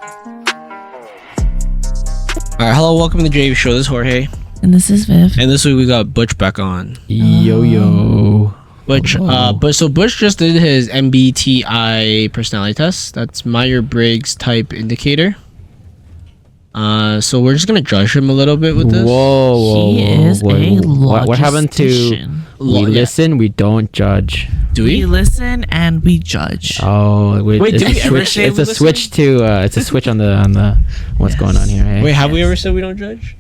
Alright, hello, welcome to the JAV Show. This is Jorge. And this is Viv. And this week we got Butch back on. Yo. Butch, Butch just did his MBTI personality test. That's Myers-Briggs type indicator. So we're just gonna judge him a little bit with this. Whoa. He is a logistician. What happened to we listen, we don't judge? Do We we? listen and we judge. Oh, wait, Wait, it's did we a ever switch. say It's we a switch to it's a switch on the what's Yes. going on here, right? Wait, have we ever said we don't judge?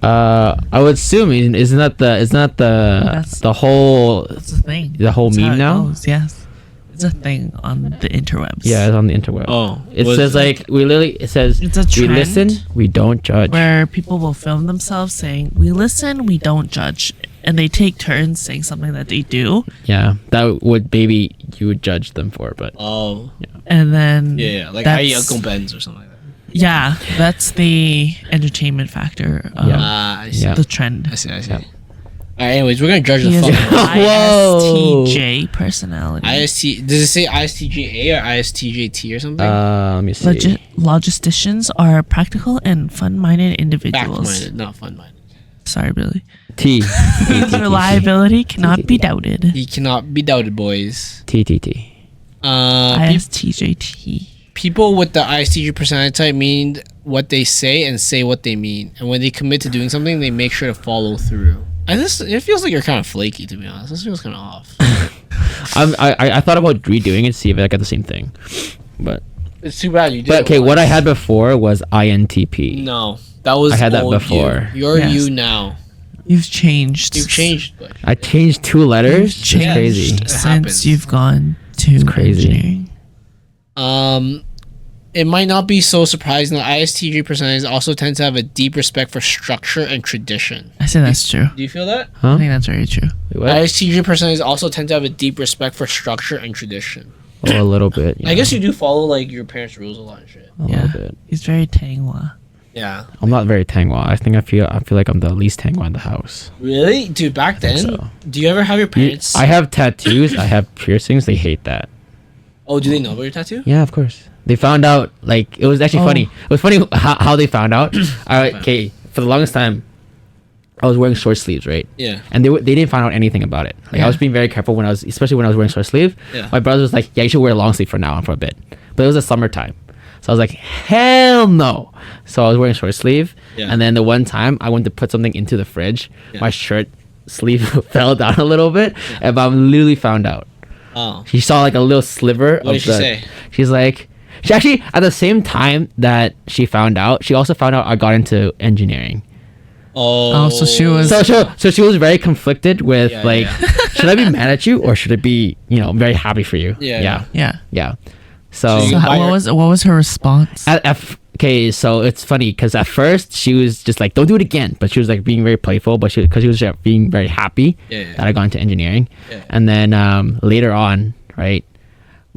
I would assume isn't that the whole That's the thing. the whole That's how meme it now? goes, yes. It's a thing on the interwebs. Yeah, it's on the interweb. Oh, It was says like it says It's a we trend listen, we don't judge. where people will film themselves saying, "We listen, we don't judge," and they take turns saying something that they do, Yeah, that would maybe you would judge them for, but Oh, and then yeah, like I eat that's- Uncle Ben's or something like that. Yeah, that's the entertainment factor of Yeah. I see. Yeah. the trend. I see. Yeah. Alright, anyways, we're gonna judge the He is an fuck. Whoa. ISTJ personality. Does it say ISTJA or ISTJT or something? let me see. Logisticians are practical and fun-minded individuals. Fact-minded, not fun-minded. Sorry, Billy. T. His reliability cannot be doubted. He cannot be doubted, boys. T. ISTJT. People with the ISTJ personality type mean what they say and say what they mean. And when they commit to doing something, they make sure to follow through. And it feels like you're kind of flaky, to be honest. This feels kind of off. I thought about redoing it to see if I got the same thing, but It's too bad you did. but okay, what I had before was INTP. No, that was. I had that old before. You. You're Yes. you now. You've changed. You've changed. But I changed 2 letters. It's Changed crazy. It since happens. you've gone to crazy. engineering. It might not be so surprising that ISTJ personalities also tend to have a deep respect for structure and tradition. I say that's true. Do you feel that? I Huh? think that's very true. Wait, what? ISTJ personalities also tend to have a deep respect for structure and tradition. Oh, a little bit. Yeah. I guess you do follow like your parents' rules a lot and shit. a Yeah. little bit. He's very Tangwa. Yeah. I'm not very tangwa. I feel like I'm the least tangwa in the house. Really, dude? Back then, so. do you ever have your parents? I have tattoos. I have piercings. They hate that. Oh, do they know about your tattoo? Yeah, of course. They found out, like, it was actually Oh. funny. It was funny how they found out. Okay, for the longest time, I was wearing short sleeves, right? Yeah. And they didn't find out anything about it. Like, I was being very careful especially when I was wearing short sleeve. Yeah. My brother was like, yeah, you should wear a long sleeve for now on for a bit. But it was the summertime. So I was like, hell no. So I was wearing short sleeve. Yeah. And then the one time I went to put something into the fridge, Yeah. my shirt sleeve fell down a little bit. And I literally found out. Oh. She saw like a little sliver What of did she say? She's like, she actually at the same time that she found out, she also found out I got into engineering. Oh. so she was- So she was very conflicted with Yeah, like, yeah. should I be mad at you or should I be very happy for you? Yeah, Yeah. So, So So you- how, what was her response? okay, so it's funny because at first she was just like, don't do it again, but she was like being very playful, but because she was being very happy Yeah. that I got into engineering. Yeah. And then later on, right,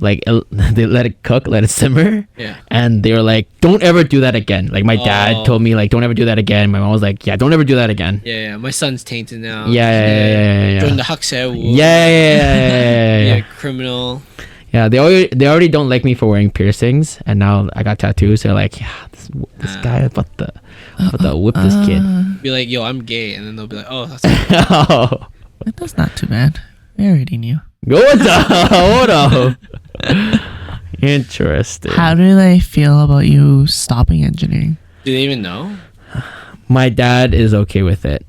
like they let it cook, let it simmer. Yeah. And they were like, don't ever do that again. Like my Oh. dad told me like, don't ever do that again. My mom was like, yeah, don't ever do that again. Yeah. My son's tainted now. Yeah. Join the Huxel. Yeah. Criminal. Yeah, they already don't like me for wearing piercings, and now I got tattoos. They're like, yeah, this guy about to whip this kid. Be like, yo, I'm gay, and then they'll be like, oh, that's Oh, That's not too bad. We already knew. hold on. Interesting. How do they feel about you stopping engineering? Do they even know? My dad is okay with it.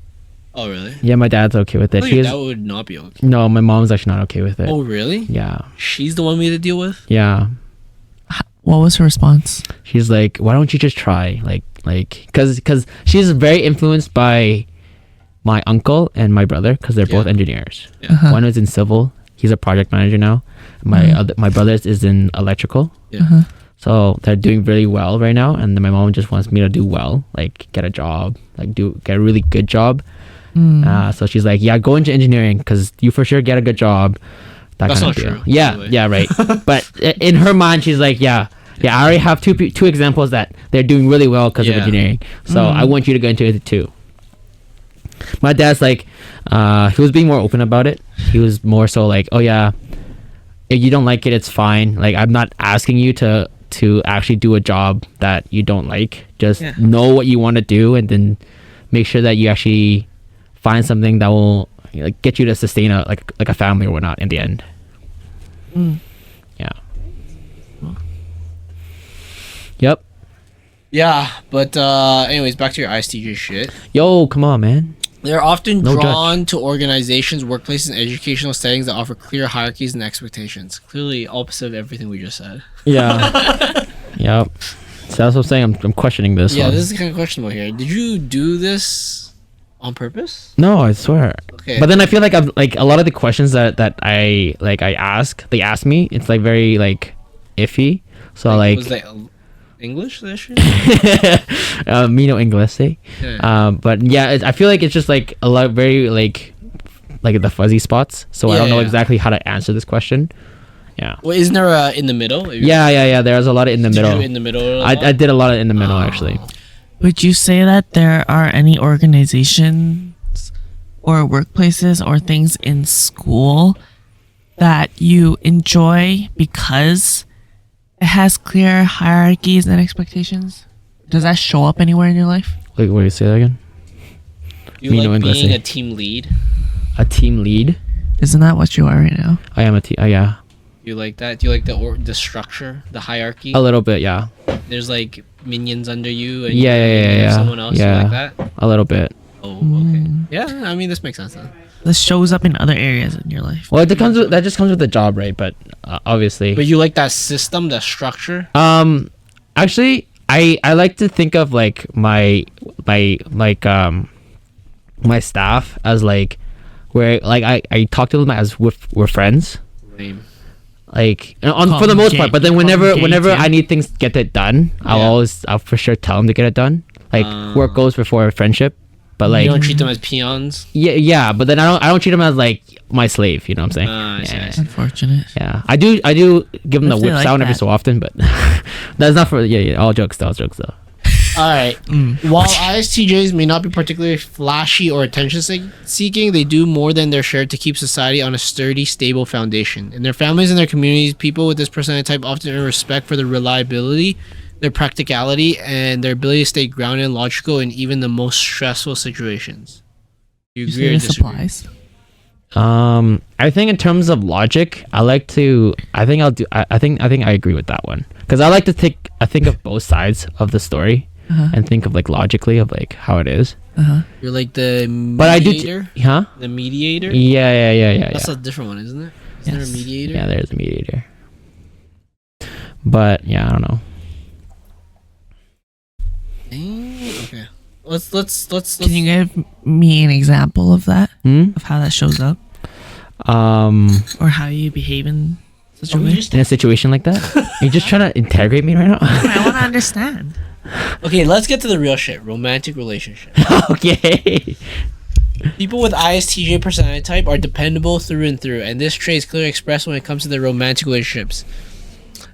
Oh, really? Yeah, my dad's okay with it. I He's that would not be okay. no, my mom's actually not okay with it. Oh, really? Yeah, She's the one we had to deal with? yeah. What was her response? She's like, why don't you just try? Like, cause she's very influenced by my uncle and my brother, cause they're both Yeah. engineers. Yeah. Uh-huh. One is in civil. He's a project manager now. My brother's is in electrical. Yeah. Uh-huh. So they're doing really well right now, and then my mom just wants me to do well, like get a job, like get a really good job. So she's like, yeah, go into engineering because you for sure get a good job. That's kind not of deal. true, by Yeah, the way. yeah, right. But in her mind, she's like, yeah, I already have two examples that they're doing really well because of Yeah. engineering. So I want you to go into it too. My dad's like, he was being more open about it. He was more so like, oh yeah, if you don't like it, it's fine. Like I'm not asking you to to actually do a job that you don't like. Just know what you want to do, and then make sure that you actually find something that will like get you to sustain a family or whatnot in the end. Yeah. Yep. Yeah, but anyways, back to your ISTJ shit. Yo, come on, man. They're often No drawn to organizations, workplaces, and educational settings that offer clear hierarchies and expectations. Clearly opposite of everything we just said. Yeah. Yep. So that's what I'm saying. I'm questioning this. Yeah, one. this is kind of questionable here. Did you do this on purpose? No, I swear. Okay. But then I feel like I'm like a lot of the questions that they ask me, it's like very like iffy. So like was that English this shit? me no English, eh? Yeah. But yeah, I feel like it's just like a lot very like the fuzzy spots. So I don't know exactly how to answer this question. Yeah. Well, isn't there a in the middle? Yeah. There's a lot of in the middle. Did you do in the middle? I did a lot of in the middle actually. Would you say that there are any organizations or workplaces or things in school that you enjoy because it has clear hierarchies and expectations? Does that show up anywhere in your life? Like, what do you say that again? You like being a team lead? A team lead? Isn't that what you are right now? I am a team. Yeah. You like that? Do you like the structure, the hierarchy? A little bit, yeah. There's like minions under you. And Yeah. Someone else. Yeah. You like that? A little bit. Oh, okay. Yeah, I mean this makes sense then. This shows up in other areas in your life. Well, that just comes with the job, right? But obviously. But you like that system, that structure? Actually, I like to think of like my staff as like where like I talk to them as we're friends. Lame. Like for the most part, but then whenever I need things get it done, I'll for sure tell them to get it done. Like work goes before friendship, but like you don't treat them as peons. Yeah, but then I don't treat them as like my slave. You know what I'm saying? I see. Unfortunate. Yeah, I do give them the If they whip like sound every that. so often, but that's not for all jokes though. All right. While ISTJs may not be particularly flashy or attention seeking, they do more than their share to keep society on a sturdy, stable foundation. In their families and their communities, people with this personality type often earn respect for their reliability, their practicality, and their ability to stay grounded and logical in even the most stressful situations. Do you You agree or say this disagree? applies? I think in terms of logic, I think I agree with that one because I like to think of both sides of the story and think of like logically of like how it is. You're like the mediator? But I do, huh? The mediator? Yeah. That's a different one, isn't it? Isn't there a mediator? Yeah, there's a mediator. But yeah, I don't know. Okay. Let's Can you give me an example of that? Of how that shows up? Or how you behave in such a way? In a situation like that? Are you just trying to interrogate me right now? I want to understand. Okay, let's get to the real shit. Romantic relationship. Okay. People with ISTJ personality type are dependable through and through, and this trait is clearly expressed when it comes to their romantic relationships.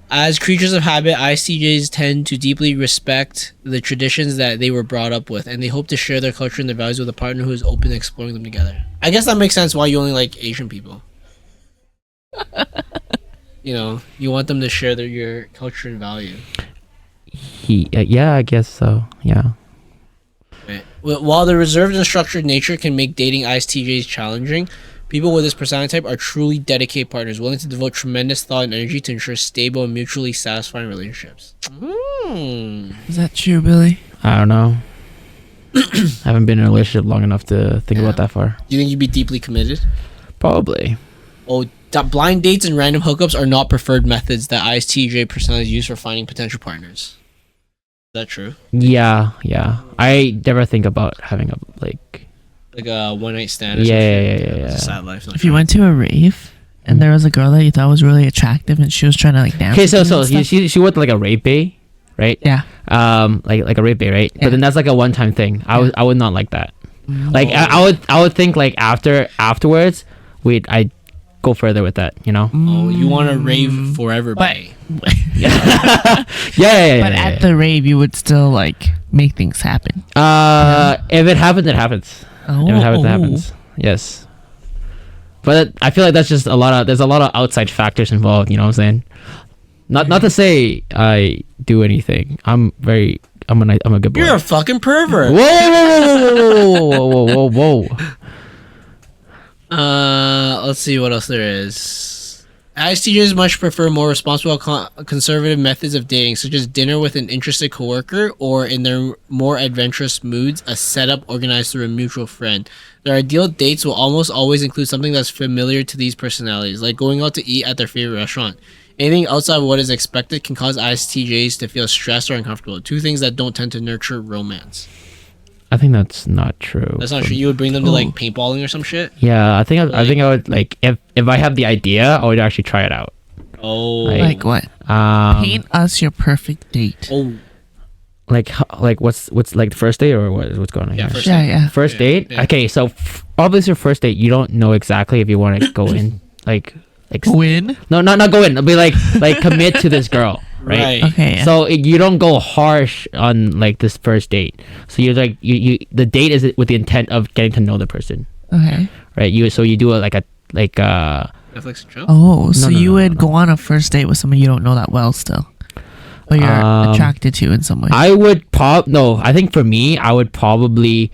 As creatures of habit, ISTJs tend to deeply respect the traditions that they were brought up with, and they hope to share their culture and their values with a partner who is open to exploring them together. I guess that makes sense why you only like Asian people. You know, you want them to share your culture and value. Yeah, I guess so. Yeah. Right. While the reserved and structured nature can make dating ISTJs challenging, people with this personality type are truly dedicated partners, willing to devote tremendous thought and energy to ensure stable and mutually satisfying relationships. Is that true, Billy? I don't know. I haven't been in a relationship long enough to think about that far. Do you think you'd be deeply committed? Probably. Oh, blind dates and random hookups are not preferred methods that ISTJ personalities use for finding potential partners. Is that true? Yeah. I never think about having a like a one night stand. Or Yeah. It's a sad life. If you went to a rave and there was a girl that you thought was really attractive and she was trying to like dance. Okay, so with you and stuff? she went to like a rape bay, right? Yeah. Like a rape bay, right? Yeah. But then that's like a one time thing. I would not like that. Like I would think like afterwards I'd go further with that, you know? Oh, you want to rave forever, bae. Yeah. But at the rave, you would still like make things happen. If it happens, it happens. If it happens, it happens. Yes. But I feel like that's just there's a lot of outside factors involved, you know what I'm saying? Not to say I do anything. I'm a good boy. You're a fucking pervert. Whoa. Let's see what else there is. ISTJs much prefer more responsible, conservative methods of dating, such as dinner with an interested coworker, or in their more adventurous moods, a setup organized through a mutual friend. Their ideal dates will almost always include something that's familiar to these personalities, like going out to eat at their favorite restaurant. Anything outside of what is expected can cause ISTJs to feel stressed or uncomfortable. Two things that don't tend to nurture romance. I think that's not true. That's not true. You would bring them to like paintballing or some shit. Yeah, I think I would like if I have the idea, I would actually try it out. Oh, Like what? Paint us your perfect date. oh, like what's like the first date or what's going on? Yeah, here? first Yeah. First date. Yeah. Okay, so obviously your first date, you don't know exactly if you want to go in like Win. no, not go in. It'll be like commit to this girl, right? right. Okay. So you don't go harsh on like this first date. So you're like you the date is with the intent of getting to know the person, Okay. right? You do it like Netflix and chill. Oh, so no, you no, would no. go on a first date with someone you don't know that well still, but you're attracted to in some way. I think for me, I would probably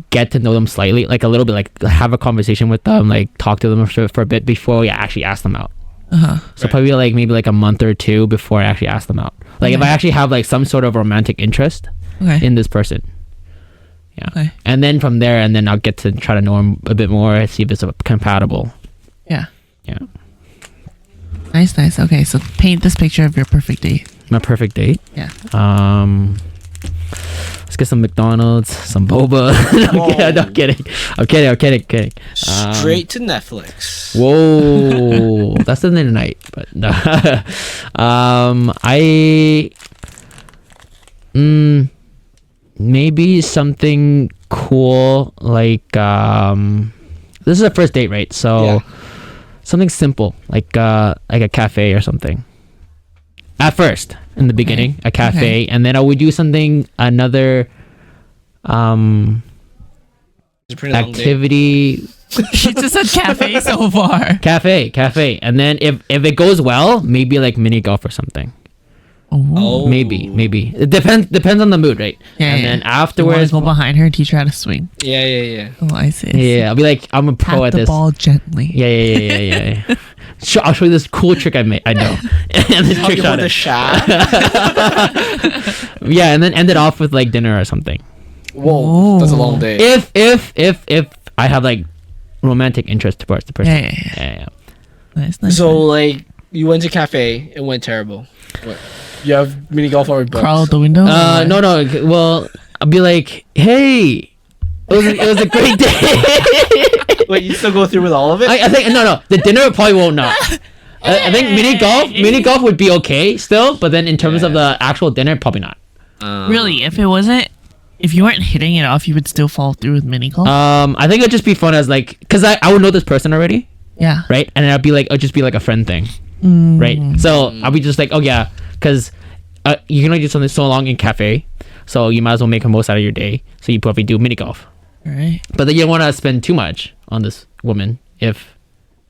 get to know them slightly, like a little bit, like have a conversation with them, like talk to them for a bit before we actually ask them out. So probably like maybe like a month or two before I actually ask them out. Like if I actually have like some sort of romantic interest in this person. Yeah. Okay. And then from there, and then I'll get to try to know them a bit more, see if it's compatible. Yeah. Yeah. Nice. Okay, so paint this picture of your perfect date. My perfect date. Yeah. Let's get some McDonald's, some boba. I'm kidding. I'm kidding. Straight to Netflix. Whoa, that's the end of the night. But no. Maybe something cool like this is a first date, right? So something simple like a cafe or something. At first, in the beginning, a cafe, and then I would do another It's a pretty long activity. She just said cafe so far. Cafe, and then if it goes well, maybe like mini golf or something. Oh. Maybe it depends on the mood, right? Yeah. And then You afterwards, go behind her, teach her how to swing. Yeah. Oh, I see. yeah, I'll be like, I'm a pro Tap at the this. ball gently. Yeah. I'll show you this cool trick I know. And then trick shot the it. shot. Yeah, and then end it off with like dinner or something. Whoa, that's a long day. If I have like romantic interest towards the person. Yeah. Nice. So like you went to cafe, it went terrible. What? You have mini golf or books? Crawl out the window? No. Well, I'll be like, hey, it was a great day. Wait, you still go through with all of it? I think no. The dinner probably won't not. I think mini golf would be okay still, but then in terms of the actual dinner, probably not. Really? If you weren't hitting it off, you would still fall through with mini golf? I think it'd just be fun as like, cause I would know this person already, Yeah. right? And it'd just be like a friend thing, right? So I'll be just like, oh yeah, cause you can only do something so long in cafe, so you might as well make the most out of your day. So you probably do mini golf. Right. But then you don't want to spend too much on this woman if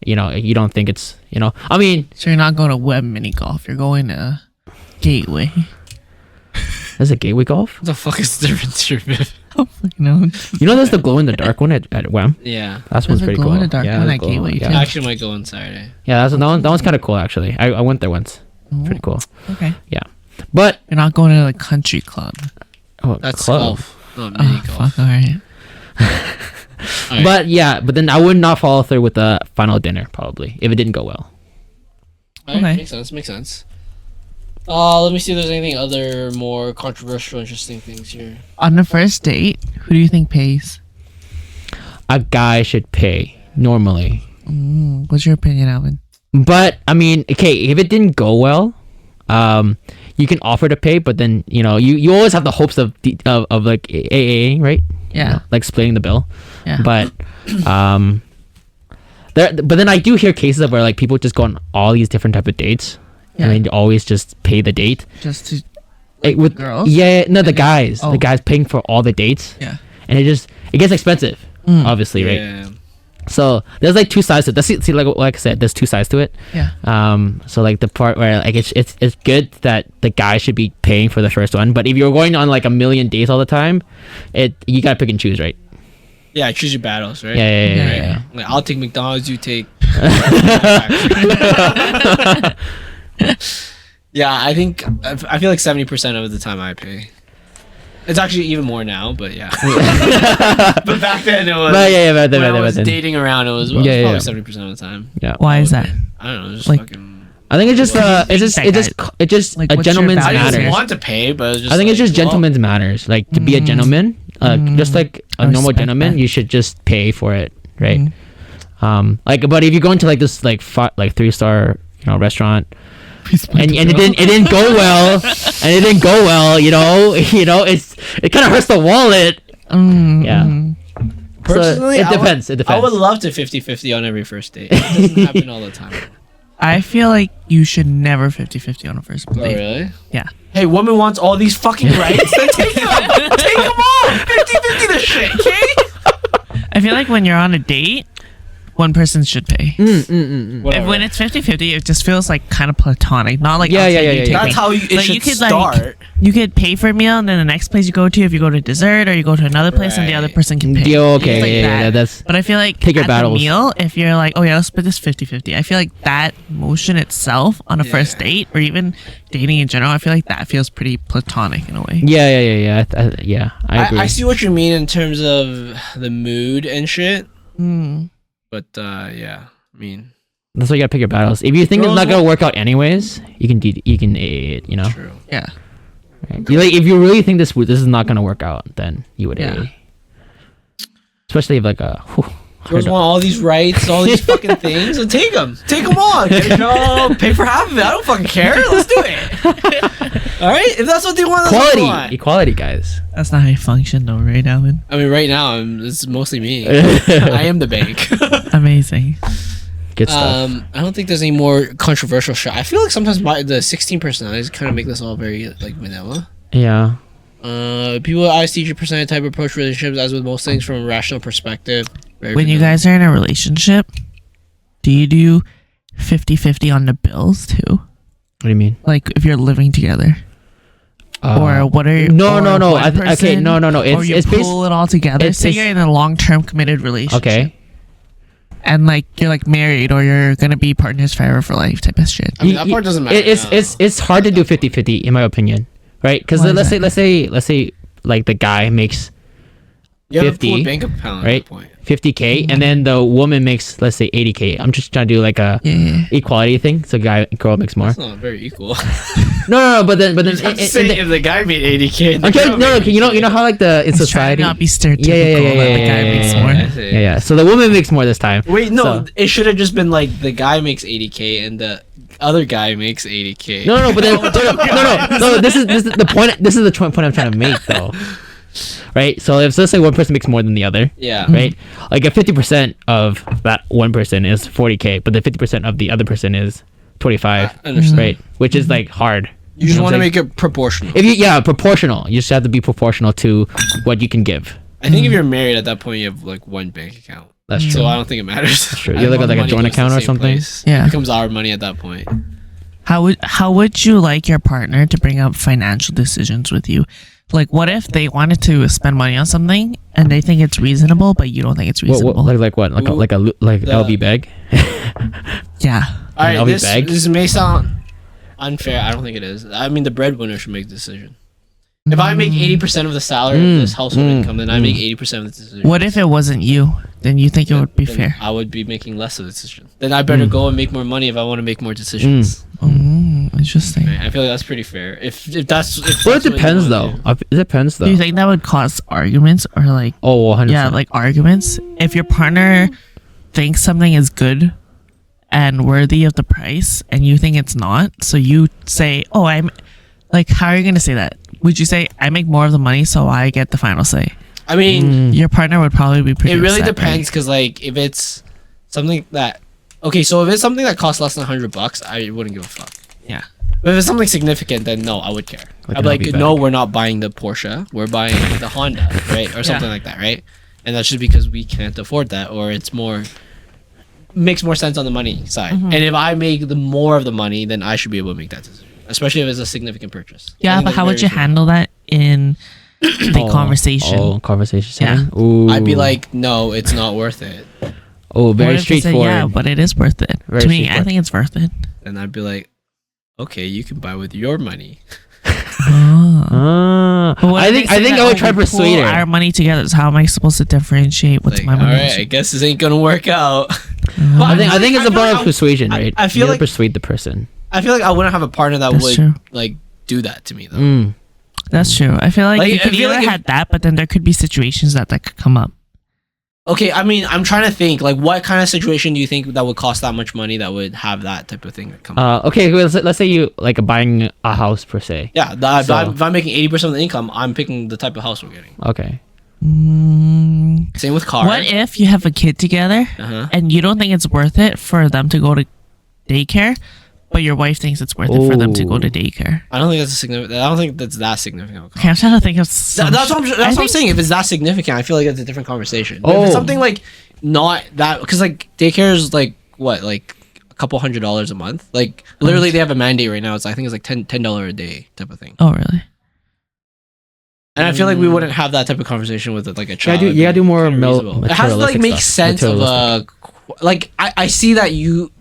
you don't think it's I mean, So you're not going to web mini golf. You're going to Gateway. there's a gateway golf. What the fuck is the difference here, Viv? Oh, fuck no. There's the glow in the dark one at WAM. Yeah. That one's a pretty glow cool. in the dark one there's at glow- Gateway, yeah. too. I actually might go on Saturday. Yeah, that one's kind of cool actually. I went there once. Pretty cool. Okay. Yeah, but You're not going to the country club. That's club. golf. Not mini Oh, golf. fuck, alright. Alright. But then I would not follow through with the final dinner probably if it didn't go well. Alright, Okay. Makes sense. Let me see if there's anything other more controversial, interesting things here. On the first date, who do you think pays? A guy should pay normally, What's your opinion, Alvin? but I mean, okay, if it didn't go well, you can offer to pay, but then you always have the hopes of like AAing, right? Yeah. Like splitting the bill. Yeah. But but then I do hear cases of where like people just go on all these different type of dates, Yeah. and they always just pay the date. Just to... With girls? Yeah, no, the guys. Oh. The guys paying for all the dates. Yeah. And it gets expensive, obviously, right? Yeah. So there's like two sides to it. See, like I said, there's two sides to it. Yeah. So like the part where like it's good that the guy should be paying for the first one, but if you're going on like a million dates all the time, you gotta pick and choose, right? Yeah, choose your battles, right? Yeah. Like, I'll take McDonald's, you take. Yeah, I think I feel like 70% of the time I pay. It's actually even more now, but yeah. But back then it was. Back then, when I back was then. dating around, it was probably 70% of the time. Yeah. Why is that? I don't know, just Like- fucking. I think it's just Like, a what's your gentleman's value? I manners. didn't want to pay, but it was just I think it's like, just gentleman's manners. Like to be a gentleman, just like a I normal respect gentleman, that. you should just pay for it, right? Like, but if you go into like this like 3-star restaurant, and it didn't go well, it kind of hurts the wallet. Yeah. Personally, So it depends. It depends. I would love to 50-50 on every first date. It doesn't happen all the time. I feel like you should never 50-50 on a first Oh, date. really? Yeah. Hey, woman wants all these fucking rights. Then take them. Take them all. 50-50 the shit, okay? I feel like when you're on a date, one person should pay. Whatever. When it's 50-50, it just feels like kind of platonic. Not like, Yeah, I'll yeah, take yeah, you, yeah, take yeah. me. That's how it Like, should you could start. you could pay for a meal, and then the next place you go to, if you go to dessert or you go to another place, and the other Right. person can pay. Yeah, okay, It's like yeah, that. that's. But I feel like Pick your at battles. the meal, if you're like, oh yeah, let's split this 50-50, I feel like that motion itself on a first date or even dating in general, I feel like that feels pretty platonic in a way. Yeah. I agree. I see what you mean in terms of the mood and shit. But yeah, I mean, That's why you gotta pick your battles. If you think it's not gonna work out anyways, you can AA it. true. Yeah. Right? If you really think this is not gonna work out, then you would Yeah. AA. Especially if like Girls want all these rights, all these fucking things, and take them. Take them all. Pay for half of it. I don't fucking care. Let's do it. All right? If that's what they want, that's what they want. equality, guys. That's not how you function though, right, Alvin? I mean, right now, it's mostly me. I am the bank. Amazing. Good stuff. I don't think there's any more controversial shit. I feel like sometimes the 16 personalities kind of make this all very like vanilla. Yeah. People with ISTJ personality type approach relationships as with most things from a rational perspective. Very When you vanilla. guys are in a relationship, do you do 50-50 on the bills too? What do you mean? Like if you're living together? Or what are No. or one Okay, person, no. or It's you it's pull it all together. it's- Say it's- you're in a long-term committed relationship. okay. And like you're like married or you're gonna be partners forever for life type of shit. I mean, that part doesn't matter. It's hard to do 50-50 in my opinion, right? Because Why is let's say like the guy makes you have 50, a pool bank account right? at that point. 50K, and then the woman makes, let's say, 80K. I'm just trying to do like a Yeah. equality thing, so girl makes more. It's not very equal. No, but then if the guy made 80K, I'm trying, no, you know how like the in Let's try to society. not be stereotypical that the guy makes more. Yeah. So the woman makes more this time. Wait, no, So- it should have just been like the guy makes 80K and the other guy makes 80K. No, but then no. This is the point. This is the point I'm trying to make though. Right. So if let's say one person makes more than the other. Yeah. Right. Like if 50% of that one person is 40K, but the 50% of the other person is 25. I understand. Right. Which is like hard. You just know what want to I'm saying? make it proportional. Proportional. You just have to be proportional to what you can give. I think if you're married at that point, you have like one bank account. That's true. So I don't think it matters. true. You look at like a joint account or something? Yeah. It becomes our money at that point. How would you like your partner to bring up financial decisions with you? Like, what if they wanted to spend money on something and they think it's reasonable, but you don't think it's reasonable? Like what? Like Ooh, like the- LV bag? Yeah. All right, I'll be this, bagged. this may sound unfair. I don't think it is. I mean, the breadwinner should make the decision. If I make 80% of the salary of this household income, then I make 80% of the decision. What if it wasn't you? Then you think it would be Then fair? I would be making less of the decision. Then I better go and make more money if I want to make more decisions. Interesting. Right, I feel like that's pretty fair. If that's Well, it that's what you depends though. wanna do. It depends though. Do you think that would cause arguments or like Oh, 100%. yeah, like arguments? If your partner thinks something is good and worthy of the price and you think it's not, so you say, "Oh, I'm like how are you going to say that?" Would you say, "I make more of the money, so I get the final say"? I mean, Your partner would probably be pretty it really upset, depends because like if it's something that okay, so if it's something that costs less than $100, I wouldn't give a fuck. right? Yeah. But if it's something significant, then no, I would care. Like I'd be an like, LV no, bag. we're not buying the Porsche. We're buying the Honda, right, or something like that, right? and that's just because we can't afford that, or it's more makes more sense on the money side. And if I make the more of the money, then I should be able to make that decision, especially if it's a significant purchase. Yeah, but how would you handle that in the conversation? Conversation. Yeah. Ooh. I'd be like, no, it's not worth it. Oh, very What if they say, straightforward. yeah, but it is worth it. Very To me, I straightforward. think it's worth it. And I'd be like, okay, you can buy with your money. But what I if think they say I that, would try to we persuade pool her. our money together. So how am I supposed to differentiate what's Like, my all money? right, I guess this ain't gonna work out. I think it's about like persuasion, right? I feel You gotta like- persuade the person. I feel like I wouldn't have a partner that That's would true. like do that to me though. Mm. That's true. I feel like, Like, you I could feel either like if- had that, but then there could be situations that could come up. Okay, I mean, I'm trying to think like what kind of situation do you think that would cost that much money that would have that type of thing come up? Okay, well, let's say you like buying a house per se. Yeah, if I'm making 80% of the income, I'm picking the type of house we're getting. Okay. Same with cars. What if you have a kid together Uh-huh. and you don't think it's worth it for them to go to daycare, but your wife thinks it's worth it for them to go to daycare? I don't think that's a significant. I don't think that's that significant. Okay, I'm trying to think of some That's what I'm think- saying. If it's that significant, I feel like it's a different conversation. But if Oh. it's something like not that, because like daycare is like what, like a couple $100 a month. Like literally, they have a mandate right now. I think it's like $10 a day type of thing. Oh, really? And I feel like we wouldn't have that type of conversation with like a child. You gotta do more Kinda reasonable. It has to like materialistic make stuff. sense of like I see that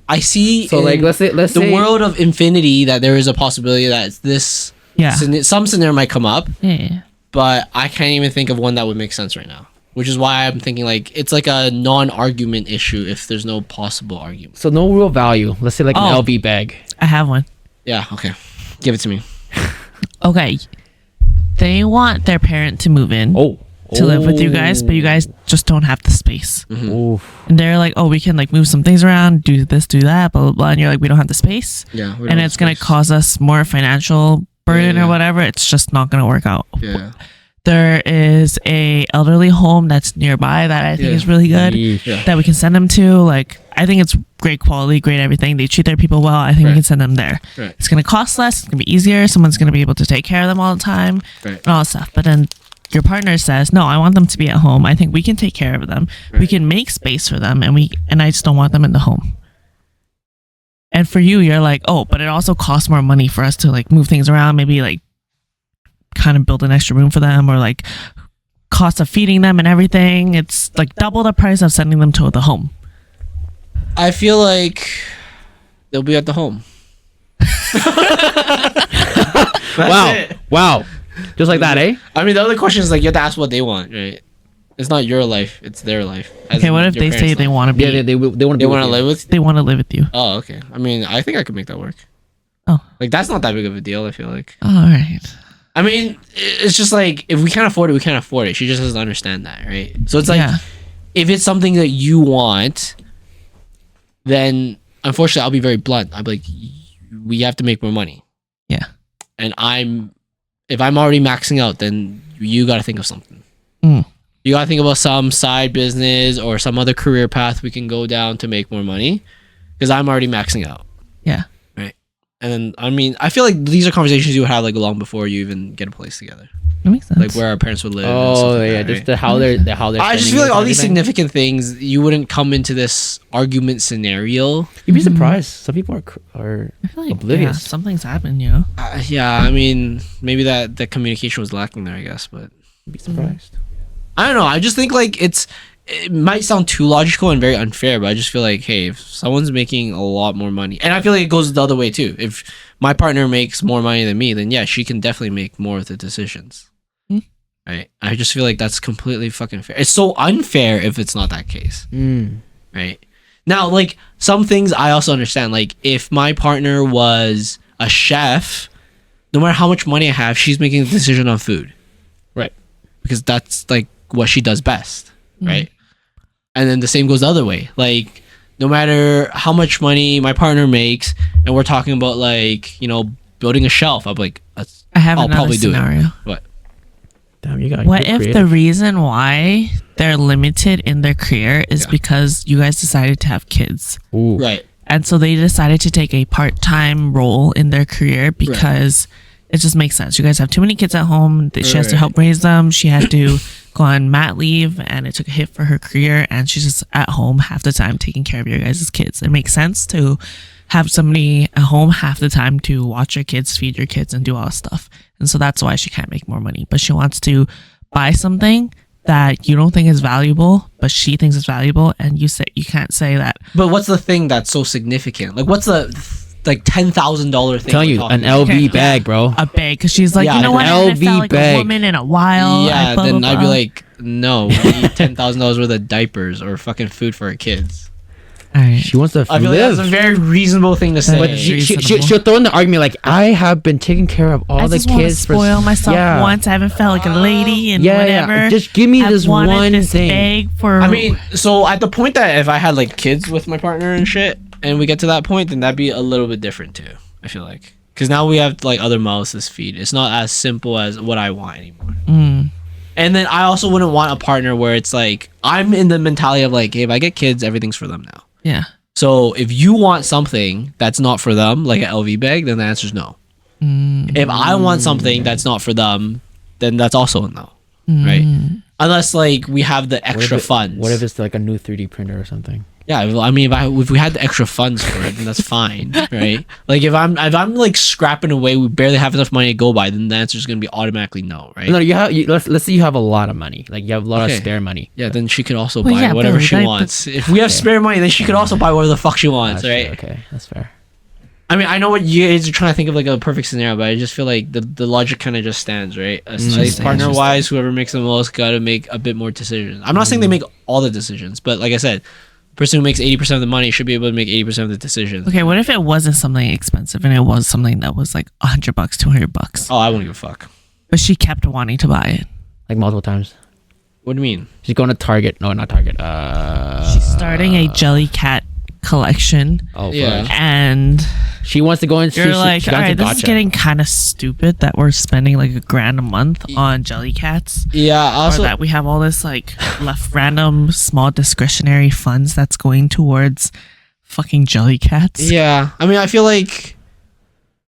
I see So like in let's the say world of infinity that there is a possibility that this Yeah. some scenario might come up, Yeah. but I can't even think of one that would make sense right now. Which is why I'm thinking like it's like a non-argument issue if there's no possible argument. so no real value. Let's say like an Oh. LV bag. I have one. Yeah, okay. Give it to me. Okay. They want their parent to move in Oh. to live with you guys, but you guys just don't have the space. Oof. And they're like, oh, we can like move some things around, do this, do that, blah, blah, blah. And you're like, we don't have the space. Yeah. And it's going to cause us more financial burden Yeah. or whatever. It's just not going to work out. Yeah. There is a elderly home that's nearby that I think Yeah. is really good Yeesh. Yeah. that we can send them to. Like, I think it's great quality, great everything. They treat their people well. I think we Right. can send them there. Right. It's going to cost less. It's going to be easier. Someone's going to be able to take care of them all the time Right. and all that stuff. But then your partner says, no, I want them to be at home. I think we can take care of them. We Right. can make space for them, and I just don't want them in the home. And for you, you're like, oh, but it also costs more money for us to like move things around, maybe like kind of build an extra room for them, or like cost of feeding them and everything. It's like double the price of sending them to the home. I feel like they'll be at the home. Wow. Wow. Just like that, eh? I mean, the other question is like you have to ask what they want, right? It's not your life; it's their life. As Okay, in what if your they say parents' they life. want to be? Yeah, they want to. They want to live with? They want to live with you. Oh, okay. I mean, I think I could make that work. Oh, Like that's not that big of a deal. I feel like. all right. I mean, it's just like if we can't afford it, we can't afford it. She just doesn't understand that, right? So it's like Yeah. if it's something that you want, then unfortunately, I'll be very blunt. I'll be like, we have to make more money. Yeah. And if I'm already maxing out, then you got to think of something. Mm. You got to think about some side business or some other career path we can go down to make more money, because I'm already maxing out. Yeah. Right. And then, I mean, I feel like these are conversations you would have like long before you even get a place together, That makes sense. like where our parents would live. and stuff Oh like yeah, that, just right? the how they're. I just spending feel like it all and these everything. significant things, you wouldn't come into this argument scenario. You'd be surprised. Some people are I feel like oblivious. yeah, something's happened, you know. Yeah, I mean, maybe that the communication was lacking there, I guess, but You'd be surprised. I don't know. I just think like it might sound too logical and very unfair, but I just feel like, hey, if someone's making a lot more money, and I feel like it goes the other way too. If my partner makes more money than me, then yeah, she can definitely make more of the decisions. Right? I just feel like that's completely fucking fair. It's so unfair if it's not that case. Right? Now, like some things I also understand. Like if my partner was a chef, no matter how much money I have, she's making the decision on food. Right. Because that's like what she does best, right? And then the same goes the other way. Like no matter how much money my partner makes, and we're talking about like building a shelf, I'm like, I have I'll another probably do it. scenario. What? Damn, you got. What if the reason why they're limited in their career is Yeah. because you guys decided to have kids? Ooh. Right. And so they decided to take a part-time role in their career because it just makes sense. You guys have too many kids at home. She has to Right. help raise them. She had to go on mat leave and it took a hit for her career, and she's just at home half the time taking care of your guys' kids. It makes sense to have somebody at home half the time to watch your kids, feed your kids, and do all this stuff. And so that's why she can't make more money. But she wants to buy something that you don't think is valuable, but she thinks is valuable, and you can't say that. But what's the thing that's so significant? Like, what's the like $10,000 thing? Telling you, an LV bag, bro. A bag, because she's like, Yeah, you know what? an I haven't LV felt like bag. a woman in a while. Yeah, blah, then blah, I'd be blah. like, no, we need $10,000 worth of diapers or fucking food for our kids. All right. She wants to I feel like live. that's a very reasonable thing to say. But she'll throw in the argument like, I have been taking care of all I the just want to kids. spoil myself once. I haven't felt like a lady and whatever. Just give me I've this wanted one this thing. bag for. I mean, so at the point that if I had like kids with my partner and shit, and we get to that point, then that'd be a little bit different too. I feel like, because now we have like other mouths to feed. It's not as simple as what I want anymore. And then I also wouldn't want a partner where it's like I'm in the mentality of like, hey, if I get kids, everything's for them now. yeah. So if you want something that's not for them, like an LV bag, then the answer is no. If I want something that's not for them, then that's also a no, right? Unless like we have the extra funds. What if it's like a new 3D printer or something? Yeah, I mean, if we had the extra funds for it, then that's fine, right? Like if I'm like scrapping away, we barely have enough money to go by, then the answer is gonna be automatically no, right? No, let's say you have a lot of money, like you have a lot of spare money. Yeah, then she could also Well, buy yeah, whatever Billy, she that- wants. If we have spare money, then she could also buy whatever the fuck she wants, That's right? fair, okay, that's fair. I mean, I know what you guys are trying to think of like a perfect scenario, but I just feel like the logic kind of just stands, right? Partner wise, whoever makes the most got to make a bit more decisions. I'm not saying they make all the decisions, but like I said, the person who makes 80% of the money should be able to make 80% of the decisions. Okay, what if it wasn't something expensive and it was something that was like $100, $200, Oh, I wouldn't give a fuck. but she kept wanting to buy it? Like multiple times. What do you mean? She's going to Target. No, not Target. She's starting a Jellycat collection, Oh, Yeah. fudge. and She wants to go and you're like, all right, this is getting kind of stupid that we're spending like $1,000 a month on Jellycats. Yeah, Or also that we have all this like left random small discretionary funds that's going towards fucking Jellycats. yeah. I mean, I feel like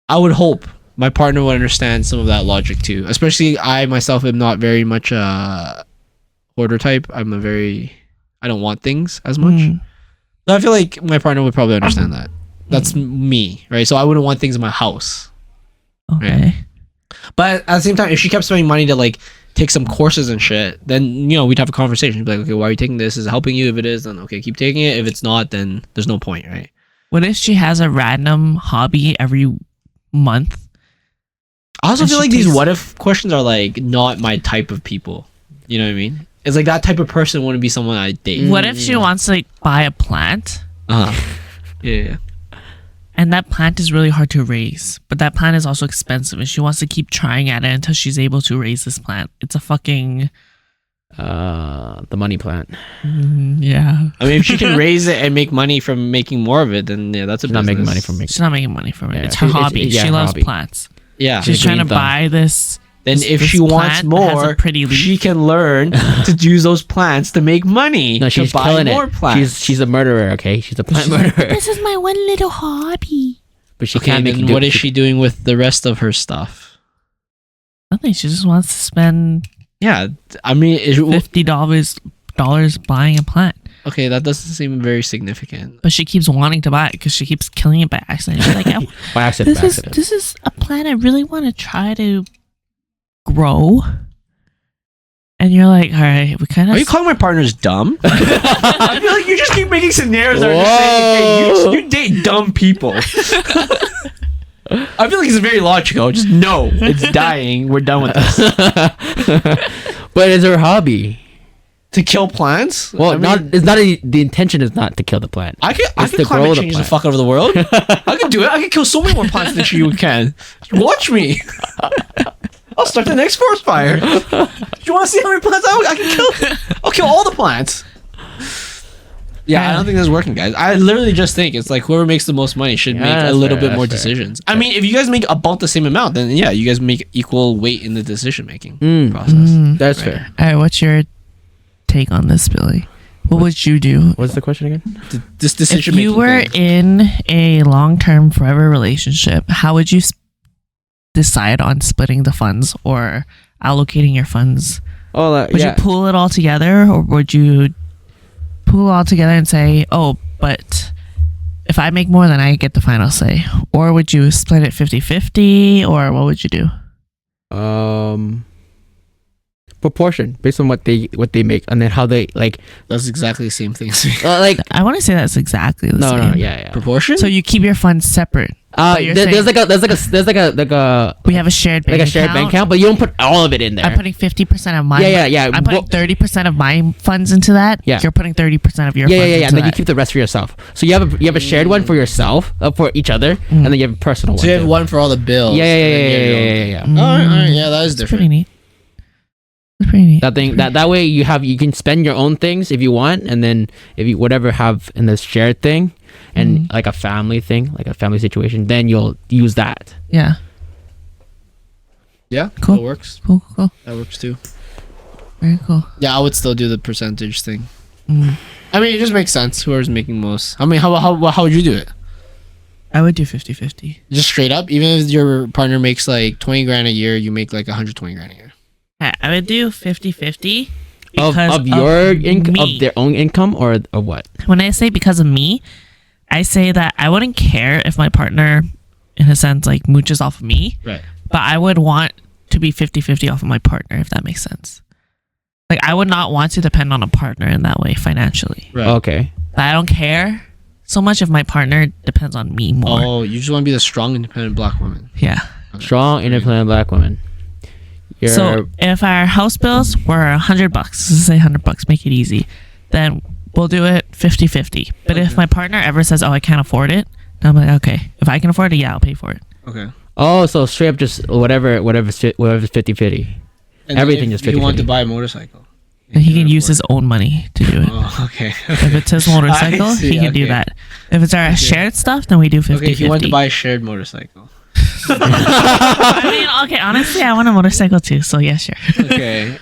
I would hope my partner would understand some of that logic too. Especially I myself am not very much a hoarder type. I don't want things as much. So I feel like my partner would probably understand that. That's me, right? So I wouldn't want things in my house. Okay. But at the same time, if she kept spending money to like take some courses and shit, then we'd have a conversation. She'd be like, okay, why are you taking this? Is it helping you? If it is, then okay, keep taking it. If it's not, then there's no point, right? What if she has a random hobby every month? I also And feel she like these takes- what if questions are like not my type of people. You know what I mean? It's like that type of person wouldn't be someone I date. What if she wants to like buy a plant Yeah. and that plant is really hard to raise, but that plant is also expensive and she wants to keep trying at it until she's able to raise this plant? It's a fucking the money plant. yeah. I mean, if she can raise it and make money from making more of it, then yeah, that's a She's not making business. money from making. She's not making money from it. Yeah, it's her hobby. yeah, She her loves hobby. plants. Yeah. She's a trying to green thumb. buy this. Then if this she wants plant that has a more, pretty leaf. she can learn to use those plants to make money. No, she's to buy killing more it. plants. She's a murderer. Okay, she's a plant murderer. This is my one little hobby. But she Okay, can't make. then what is she doing with the rest of her stuff? Nothing. She just wants to spend Yeah, I mean, $50 buying a plant. okay, that doesn't seem very significant. But she keeps wanting to buy it because she keeps killing it by accident. She's like, "Oh, By accident. By accident. this is a plant I really want to try to grow." And you're like, all right, we kind of. Are you calling my partners dumb? I feel like you just keep making scenarios that are just saying, hey, you date dumb people. I feel like it's very logical. Just no, it's dying. We're done with this. But it's her hobby. To kill plants? Well, I mean, not. It's not. The intention is not to kill the plant. I It's could to climate grow the change the plant. fuck over the world. I could do it. I could kill so many more plants than you can. Watch me. I'll start the next forest fire. Do you want to see how many plants I can kill? I'll kill all the plants. Yeah, I don't think this is working, guys. I literally just think it's like whoever makes the most money should Yeah, make a that's little fair, bit more that's fair. decisions. I mean, if you guys make about the same amount, then yeah, you guys make equal weight in the decision making process. That's Right. fair. All right, what's your take on this, Billy? What would you do What's the question again? This if decision making. you were in a long-term, forever relationship? How would you decide on splitting the funds or allocating your funds Would yeah. you pool it all together, or would you pool it all together and say, oh, but if I make more, then I get the final say? Or would you split it 50-50, or what would you do? Proportion based on what they make, and then how they like. That's exactly the same thing. Like I want to say that's exactly the same. yeah. Proportion. So you keep your funds separate. You're There's saying- like a We have a shared bank bank account, but you don't put all of it in there. I'm putting 50% of my Yeah. I'm putting 30% of my funds into that. Yeah. You're putting 30% of your yeah, funds and into then you that. keep the rest for yourself. So you have a shared one for yourself, for each other, and then you have a personal one. So you have too. one for all the bills. Yeah. All right, yeah, that is It's pretty different. neat. It's pretty neat. That thing that way you can spend your own things if you want, and then if you whatever have in this shared thing, and like a family thing, like a family situation, then you'll use that. Yeah. Yeah, Cool. that works. Cool. That works too. Very cool. Yeah, I would still do the percentage thing. Mm. I mean, it just makes sense. Whoever's making most. I mean, how would you do it? I would do 50-50. Just straight up, even if your partner makes like 20 grand a year, you make like 120 grand a year. I would do 50-50 Of your income, me. of their own income, or what? When I say because of me, I say that I wouldn't care if my partner, in a sense, like mooches off of me, Right. but I would want to be 50-50 off of my partner, if that makes sense. Like, I would not want to depend on a partner in that way financially. Right. Okay. But I don't care so much if my partner depends on me more. Oh, you just want to be the strong, independent black woman. Yeah. Strong, independent black woman. So if our house bills were $100, let's say $100, make it easy, then we'll do it 50-50. But if my partner ever says, "Oh, I can't afford it," then I'm like, "Okay, if I can afford it, yeah, I'll pay for it." Okay. Oh, so straight up just whatever's 50-50. And Everything then is if you want to 50-50. buy a motorcycle. And he can use his own money to do it. Oh, okay. If it's his motorcycle, I see, he can do okay. that. If it's our shared stuff, then we do 50-50. Okay, if you want to buy a shared motorcycle. I mean, okay, honestly, I want a motorcycle too, so yeah, sure. Okay.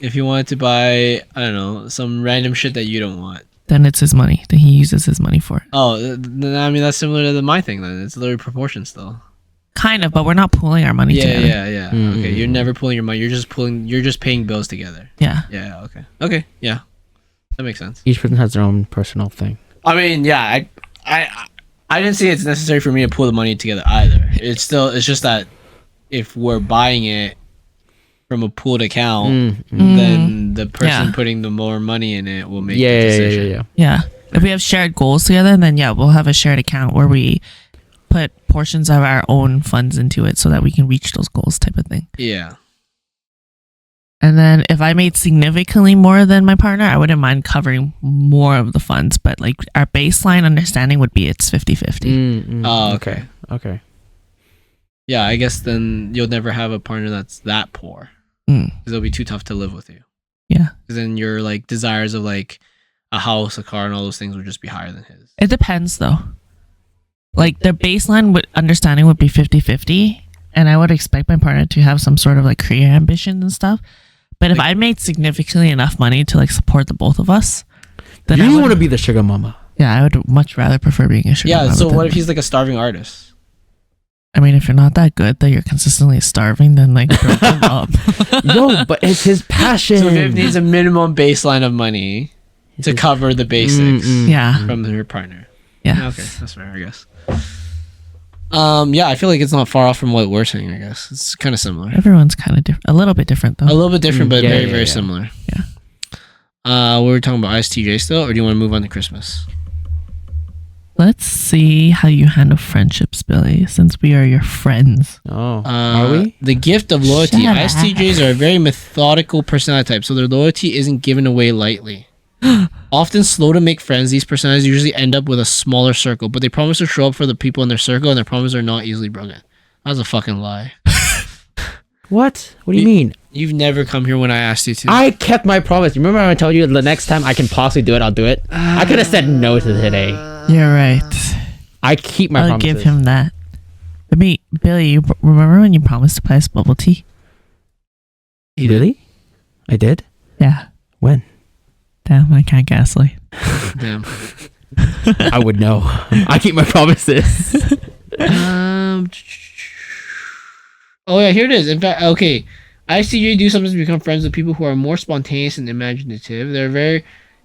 If you wanted to buy, I don't know, some random shit that you don't want. Then it's his money. Then he uses his money for it. Oh, then, I mean, that's similar to my thing then. It's literally proportion still. Kind of, but we're not pooling our money together. Yeah. Okay, you're never pulling your money. You're just paying bills together. Yeah. Yeah, okay. Yeah. That makes sense. Each person has their own personal thing. I mean, yeah, I didn't say it's necessary for me to pull the money together either. It's just that if we're buying it from a pooled account, then the person Yeah. putting the more money in it will make the Yeah. decision. Yeah. If we have shared goals together, then yeah, we'll have a shared account where we put portions of our own funds into it so that we can reach those goals type of thing. Yeah. And then if I made significantly more than my partner, I wouldn't mind covering more of the funds. But like our baseline understanding would be it's 50-50. Oh, okay. Okay. Yeah, I guess then you'll never have a partner that's that poor. Mm. Because it'll be too tough to live with you. Yeah. Because then your like desires of like a house, a car, and all those things would just be higher than his. It depends though. Like their baseline understanding would be 50-50. And I would expect my partner to have some sort of like career ambitions and stuff. But if I made significantly enough money to like support the both of us, then I You would want to be the sugar mama. Yeah, I would much rather prefer being a sugar Yeah, mama so than- what if he's like a starving artist? I mean, if you're not that good that you're consistently starving, then like grow up. Yo, but it's his passion. So Viv needs a minimum baseline of money to cover the basics Yeah. from her partner. Yeah. Okay, that's fair, I guess. Yeah, I feel like it's not far off from what we're saying, I guess. It's kind of similar. Everyone's kind of different. A little bit different though. A little bit different, but Yeah, very, yeah, very yeah. similar. Yeah. We were talking about ISTJ still, or do you want to move on to Christmas? Let's see how you handle friendships, Billy, since we are your friends. Oh, are we? The gift of loyalty. Shut up. ISTJs are a very methodical personality type, so their loyalty isn't given away lightly. Often slow to make friends, these personalities usually end up with a smaller circle, but they promise to show up for the people in their circle, and their promises are not easily broken. That's a fucking lie. What? What do you mean? You've never come here when I asked you to. I kept my promise. Remember when I told you the next time I can possibly do it, I'll do it? I could have said no to today. You're right. I keep my I'll promises. give him that. I mean, Billy, you remember when you promised to buy us bubble tea? Really? I did? Yeah. When? Damn, I can't gaslight. Damn. I would know. I keep my promises. Oh yeah, here it is. In fact, okay. ISTJ do sometimes become friends with people who are more spontaneous and imaginative.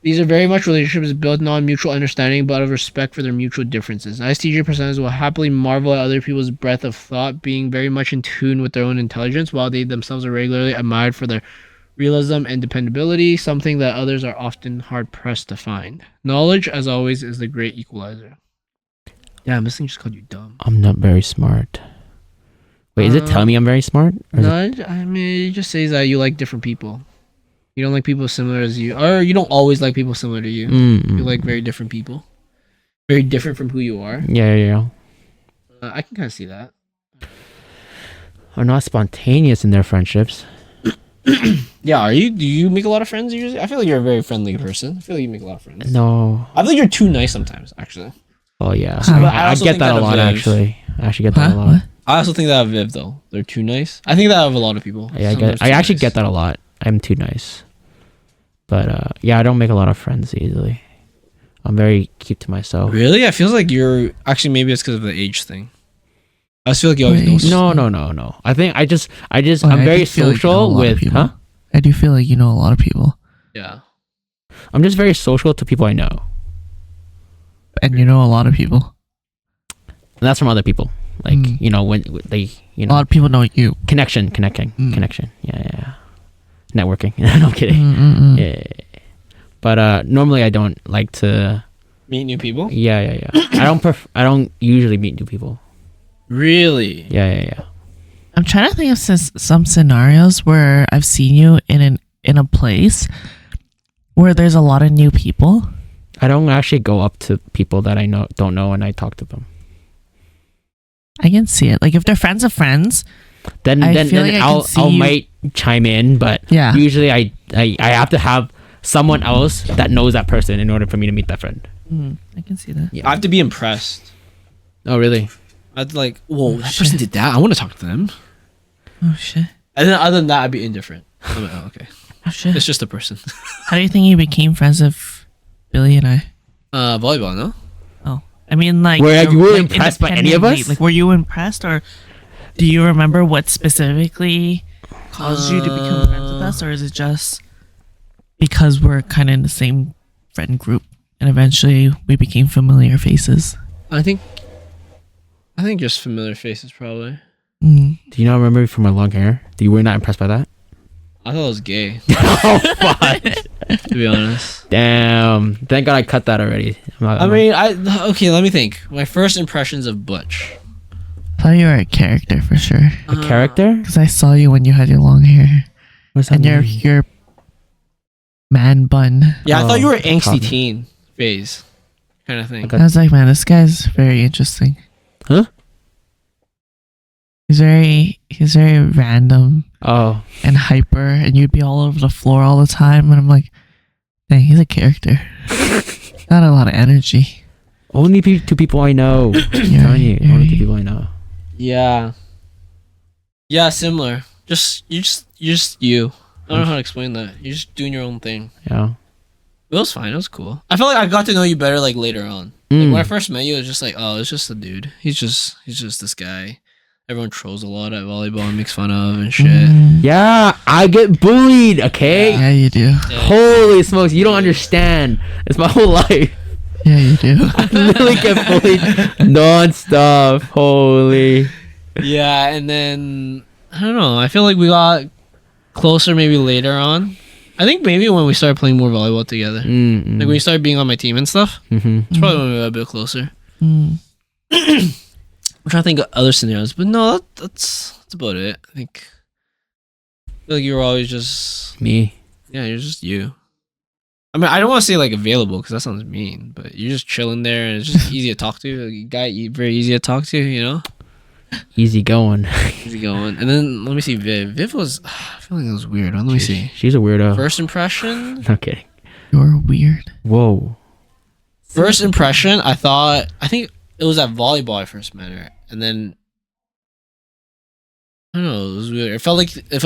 These are very much relationships built on mutual understanding, but out of respect for their mutual differences. ISTJ personas will happily marvel at other people's breadth of thought, being very much in tune with their own intelligence, while they themselves are regularly admired for their realism and dependability, something that others are often hard-pressed to find. Knowledge, as always, is the great equalizer. Yeah, this thing just called you dumb. I'm not very smart. Wait, is it telling me I'm very smart? No, I mean, it just says that you like different people. You don't like people similar as you, or you don't always like people similar to you. You like very different people, very different from who you are. Yeah. I can kind of see that. Are not spontaneous in their friendships. Yeah, are you? Do you make a lot of friends usually? I feel like you're a very friendly person. I feel like you make a lot of friends. No. I feel like you're too nice sometimes, actually. Oh yeah, But I also get think that a of lot Viv. actually. I actually get that a lot. What? I also think that of Viv though. They're too nice. I think that of a lot of people. Yeah, Sometimes I too actually nice. get that a lot. I'm too nice. But yeah, I don't make a lot of friends easily. I'm very keep to myself. Really? I feel like you're actually maybe it's because of the age thing. I just feel like you always know. No. I think I just Well, I'm I very do feel like you know a social lot of with people. huh? I do feel like you know a lot of people, Yeah. I'm just very social to people I know. and you know a lot of people. And that's from other people. Like, Mm. you know, when they, you A know, lot of people know you. connection. Yeah. Networking. No, I'm kidding. Mm-mm-mm. Yeah. But normally I don't like to. Meet new people? Yeah. I don't usually meet new people. Really? Yeah. I'm trying to think of some scenarios where I've seen you in a place where there's a lot of new people. I don't actually go up to people that I don't know and I talk to them. I can see it. Like if they're friends of friends, Then I feel like I can see I'll you- might chime in, but Yeah. usually I have to have someone else that knows that person in order for me to meet that friend. I can see that. I have to be impressed. Oh really? I'd like, whoa, that shit. person did that. I want to talk to them. Oh shit. And then other than that, I'd be indifferent. I'm like, oh, okay. Oh shit. It's just a person. How do you think you became friends with Billy and I? Volleyball, no? Oh, I mean, like, Were you like, impressed by any of us? independently, Like, were you impressed, or do you remember what specifically caused you to become friends with us, or is it just because we're kind of in the same friend group and eventually we became familiar faces? I think just familiar faces, probably. Mm. Do you not remember me from my long hair? You were not impressed by that? I thought it was gay, Oh fuck! to be honest. Damn! Thank God I cut that already. I mean, okay, let me think. My first impressions of Butch. I thought you were a character for sure, a character? because I saw you when you had your long hair What's that and your mean? man bun. Yeah, I thought you were Oh, angsty copy. teen phase, kind of thing. Okay. I was like, man, this guy's very interesting. Huh? He's very random Oh, and hyper, and you'd be all over the floor all the time, and I'm like, dang, he's a character. Not a lot of energy. only two people I know. I'm telling you, You're only right. two people I know. Yeah. Yeah, similar. You're just you. I don't know how to explain that. You're just doing your own thing. Yeah. It was fine. It was cool. I felt like I got to know you better like later on. Like, when I first met you, it was just like, oh, it's just a dude. He's just this guy. Everyone trolls a lot at volleyball and makes fun of and shit. Mm. Yeah, I get bullied. Okay. Yeah, you do. Yeah. Holy smokes, you don't understand. It's my whole life. Yeah, you do. I literally get bullied non-stop. Holy. Yeah, and then I don't know. I feel like we got closer maybe later on. I think maybe when we started playing more volleyball together. Like when you started being on my team and stuff. Mm-hmm. It's probably when we got a bit closer. Mm. I'm trying to think of other scenarios, but no, that's about it. I think I feel like you were always just Me. you're just you. I mean, I don't want to say like available because that sounds mean, but you're just chilling there and it's just easy to talk to. Like, you guy, very easy to talk to, you know. Easy going. Easy going. And then let me see, Viv. Viv was, I feel like it was weird. Let me see. She's a weirdo. First impression. No kidding. You're weird. Whoa. First impression. I think it was at volleyball I first met her, and then I don't know. It was weird. It felt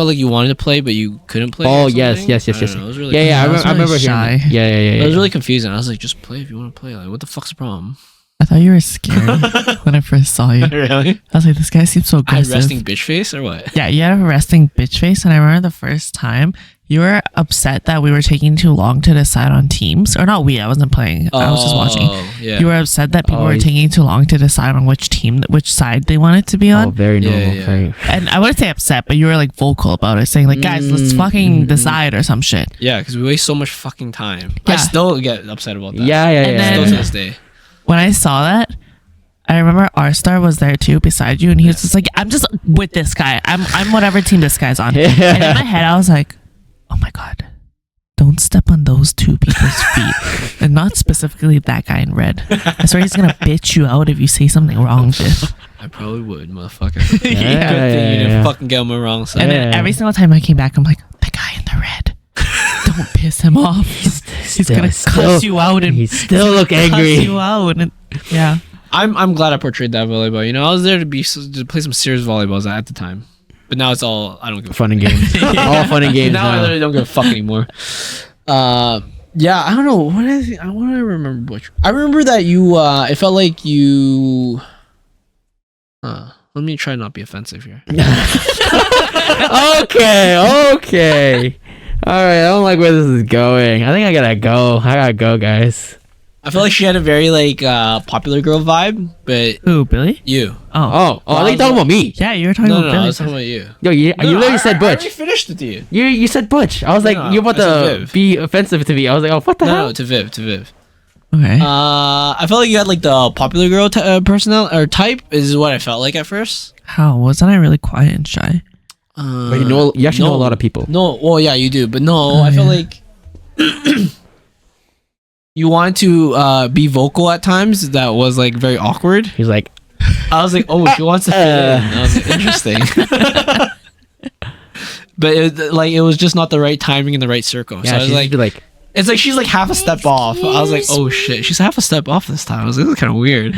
like you wanted to play, but you couldn't play. Oh or yes, something. yes. I don't know. It was really Yeah. I was I remember really hearing. shy. That. Yeah. It was really confusing. I was like, just play if you want to play. Like, what the fuck's the problem? I thought you were scared when I first saw you. Really? I was like, this guy seems so I had aggressive. resting bitch face or what? Yeah, you had a resting bitch face, and I remember the first time you were upset that we were taking too long to decide on teams. Or not we, I wasn't playing. I was just watching. Yeah. You were upset that people were taking too long to decide on which team, which side they wanted to be on. Oh, very normal. Yeah. Very- And I wouldn't say upset, but you were like vocal about it, saying like, guys, let's fucking decide or some shit. Yeah, because we waste so much fucking time. Yeah. I still get upset about that. Yeah. And then- Still to this day. When I saw that, I remember Rstar was there too beside you, and he was just like, I'm just with this guy. I'm whatever team this guy's on. Yeah. And in my head, I was like, oh my God, don't step on those two people's feet. And not specifically that guy in red. I swear he's gonna bitch you out if you say something wrong, Viv. I probably would, motherfucker. Yeah, Good thing you didn't yeah. fucking get on my wrong side. And then every single time I came back, I'm like, the guy in the red. Don't piss him off. He's gonna cuss you out and He still look cuss angry. you out. And yeah. I'm glad I portrayed that volleyball. You know, I was there to play some serious volleyballs at the time, but now it's all I don't give a Fun and games. All fun and games now I now. literally don't give a fuck anymore. Yeah, I don't know. What I want to remember, Butch. I remember that you. It felt like you. Let me try not be offensive here. Okay. All right. I don't like where this is going. I think I gotta go, guys. I feel like she had a very like popular girl vibe, but Who, Billy? you. Oh. I think you're talking about me. Yeah, you were talking No, about I Billy. was talking about you. Yo, you literally said I Butch. already finished with you. You said Butch. I was like, No, you're about I said to Viv. be offensive to me. I was like, oh, what the hell? No, to Viv. Okay. I felt like you had like the popular girl personnel or type is what I felt like at first. How? Wasn't I really quiet and shy? But you actually know a lot of people. No, well, yeah, you do, but no, I feel like you wanted to be vocal at times. That was like very awkward. He's like, I was like, oh, she wants to fit in. I was like, interesting. But it was just not the right timing in the right circle. yeah, so I was she's like, like, it's like she's like half a step off. I was like, oh shit, she's half a step off this time. I was like, this is kind of weird.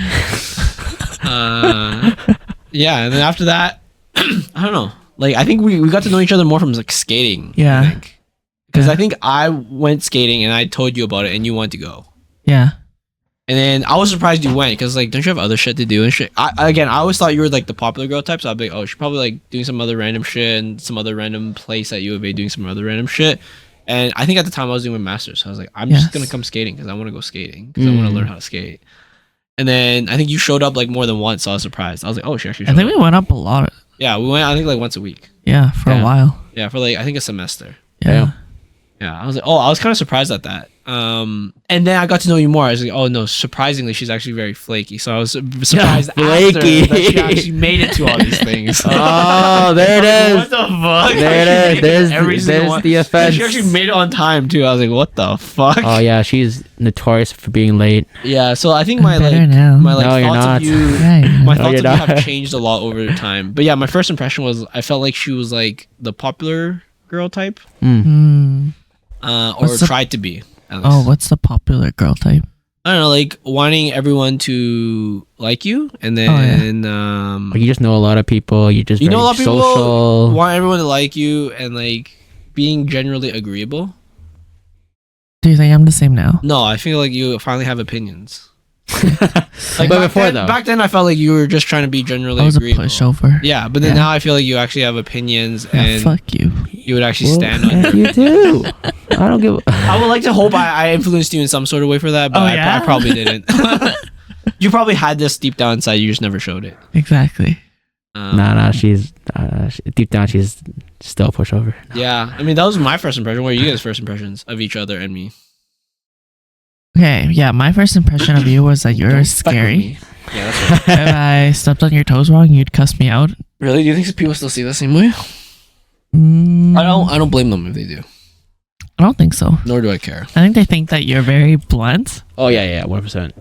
Yeah, and then after that, I don't know. Like, I think we got to know each other more from like skating. Yeah. Because I think I went skating and I told you about it and you wanted to go. Yeah. And then I was surprised you went because like, don't you have other shit to do and shit? I always thought you were like the popular girl type, so I'd be like, oh, she's probably like doing some other random shit and some other random place at U of A doing some other random shit. And I think at the time I was doing my master's, so I was like, I'm just gonna come skating because I want to go skating because I want to learn how to skate. And then I think you showed up like more than once, so I was surprised. I was like, oh, she actually I showed think up. we went up a lot. Yeah, we went. I think like once a week. Yeah, for Yeah. a while. Yeah, for like I think a semester. Yeah. Yeah, I was like, oh, I was kind of surprised at that. And then I got to know you more. I was like, oh no, surprisingly, she's actually very flaky. So I was surprised Flaky. after that she actually made it to all these things. oh, there it is. What the fuck? There it is. There's the offense. She actually made it on time too. I was like, what the fuck? Oh yeah, she's notorious for being late. Yeah. So I think I'm my better like now. my like No, you're thoughts not. of you. Right. My No, thoughts you're of you not. have changed a lot over time. But yeah, my first impression was I felt like she was like the popular girl type, Hmm. or What's the- tried to be. At least. Oh, what's the popular girl type? I don't know, like wanting everyone to like you, and then Like, you just know a lot of people. You just you know a very lot of people social. want everyone to like you, and like being generally agreeable. Do you think I'm the same now? No, I feel like you finally have opinions. But back before then, though, back then I felt like you were just trying to be generally I was a agreeable. pushover. Yeah, but then Yeah. now I feel like you actually have opinions, Yeah, and fuck you. you would actually well, stand on. yeah, you do. I don't give. I would like to hope I influenced you in some sort of way for that, but Oh, yeah? I probably didn't. You probably had this deep down inside. You just never showed it. Exactly. Nah. She's deep down. She's still a pushover. Yeah, I mean that was my first impression. What are you guys' first impressions of each other and me? Okay, yeah, my first impression of you was that you're Don't fuck with scary. me. Yeah, that's right. If I stepped on your toes wrong, you'd cuss me out. Really? Do you think people still see the same way? Mm, I don't blame them if they do. I don't think so. Nor do I care. I think they think that you're very blunt, Oh yeah, 100%.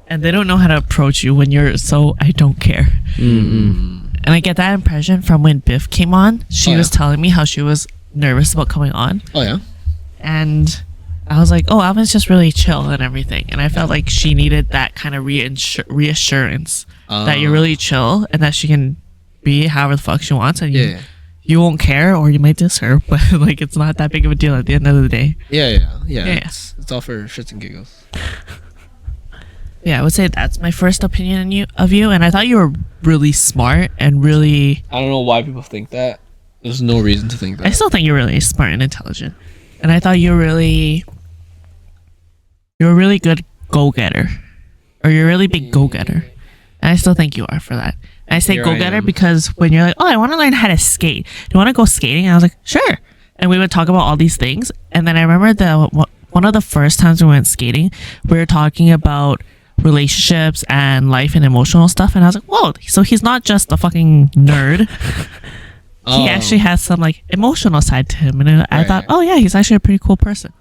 and they don't know how to approach you when you're so I don't care. And I get that impression from when Biff came on. She Oh, yeah. was telling me how she was nervous about coming on, Oh yeah. and I was like, oh, Alvin's just really chill and everything. And I felt like she needed that kind of reassurance that you're really chill and that she can be however the fuck she wants, and Yeah. you won't care, or you might diss her, but like it's not that big of a deal at the end of the day. Yeah. Yeah. It's all for shits and giggles. Yeah, I would say that's my first opinion of you, and I thought you were really smart and really. I don't know why people think that. There's no reason to think that. I still think you're really smart and intelligent, and I thought you're a really good go-getter, or you're a really big go-getter, and I still think you are for that. And I say Here I go-getter am. because when you're like, oh, I want to learn how to skate. Do you want to go skating? And I was like, sure. And we would talk about all these things, and then I remember one of the first times we went skating, we were talking about relationships and life and emotional stuff, and I was like, whoa, so he's not just a fucking nerd. He actually has some like emotional side to him, and I thought, oh yeah, he's actually a pretty cool person.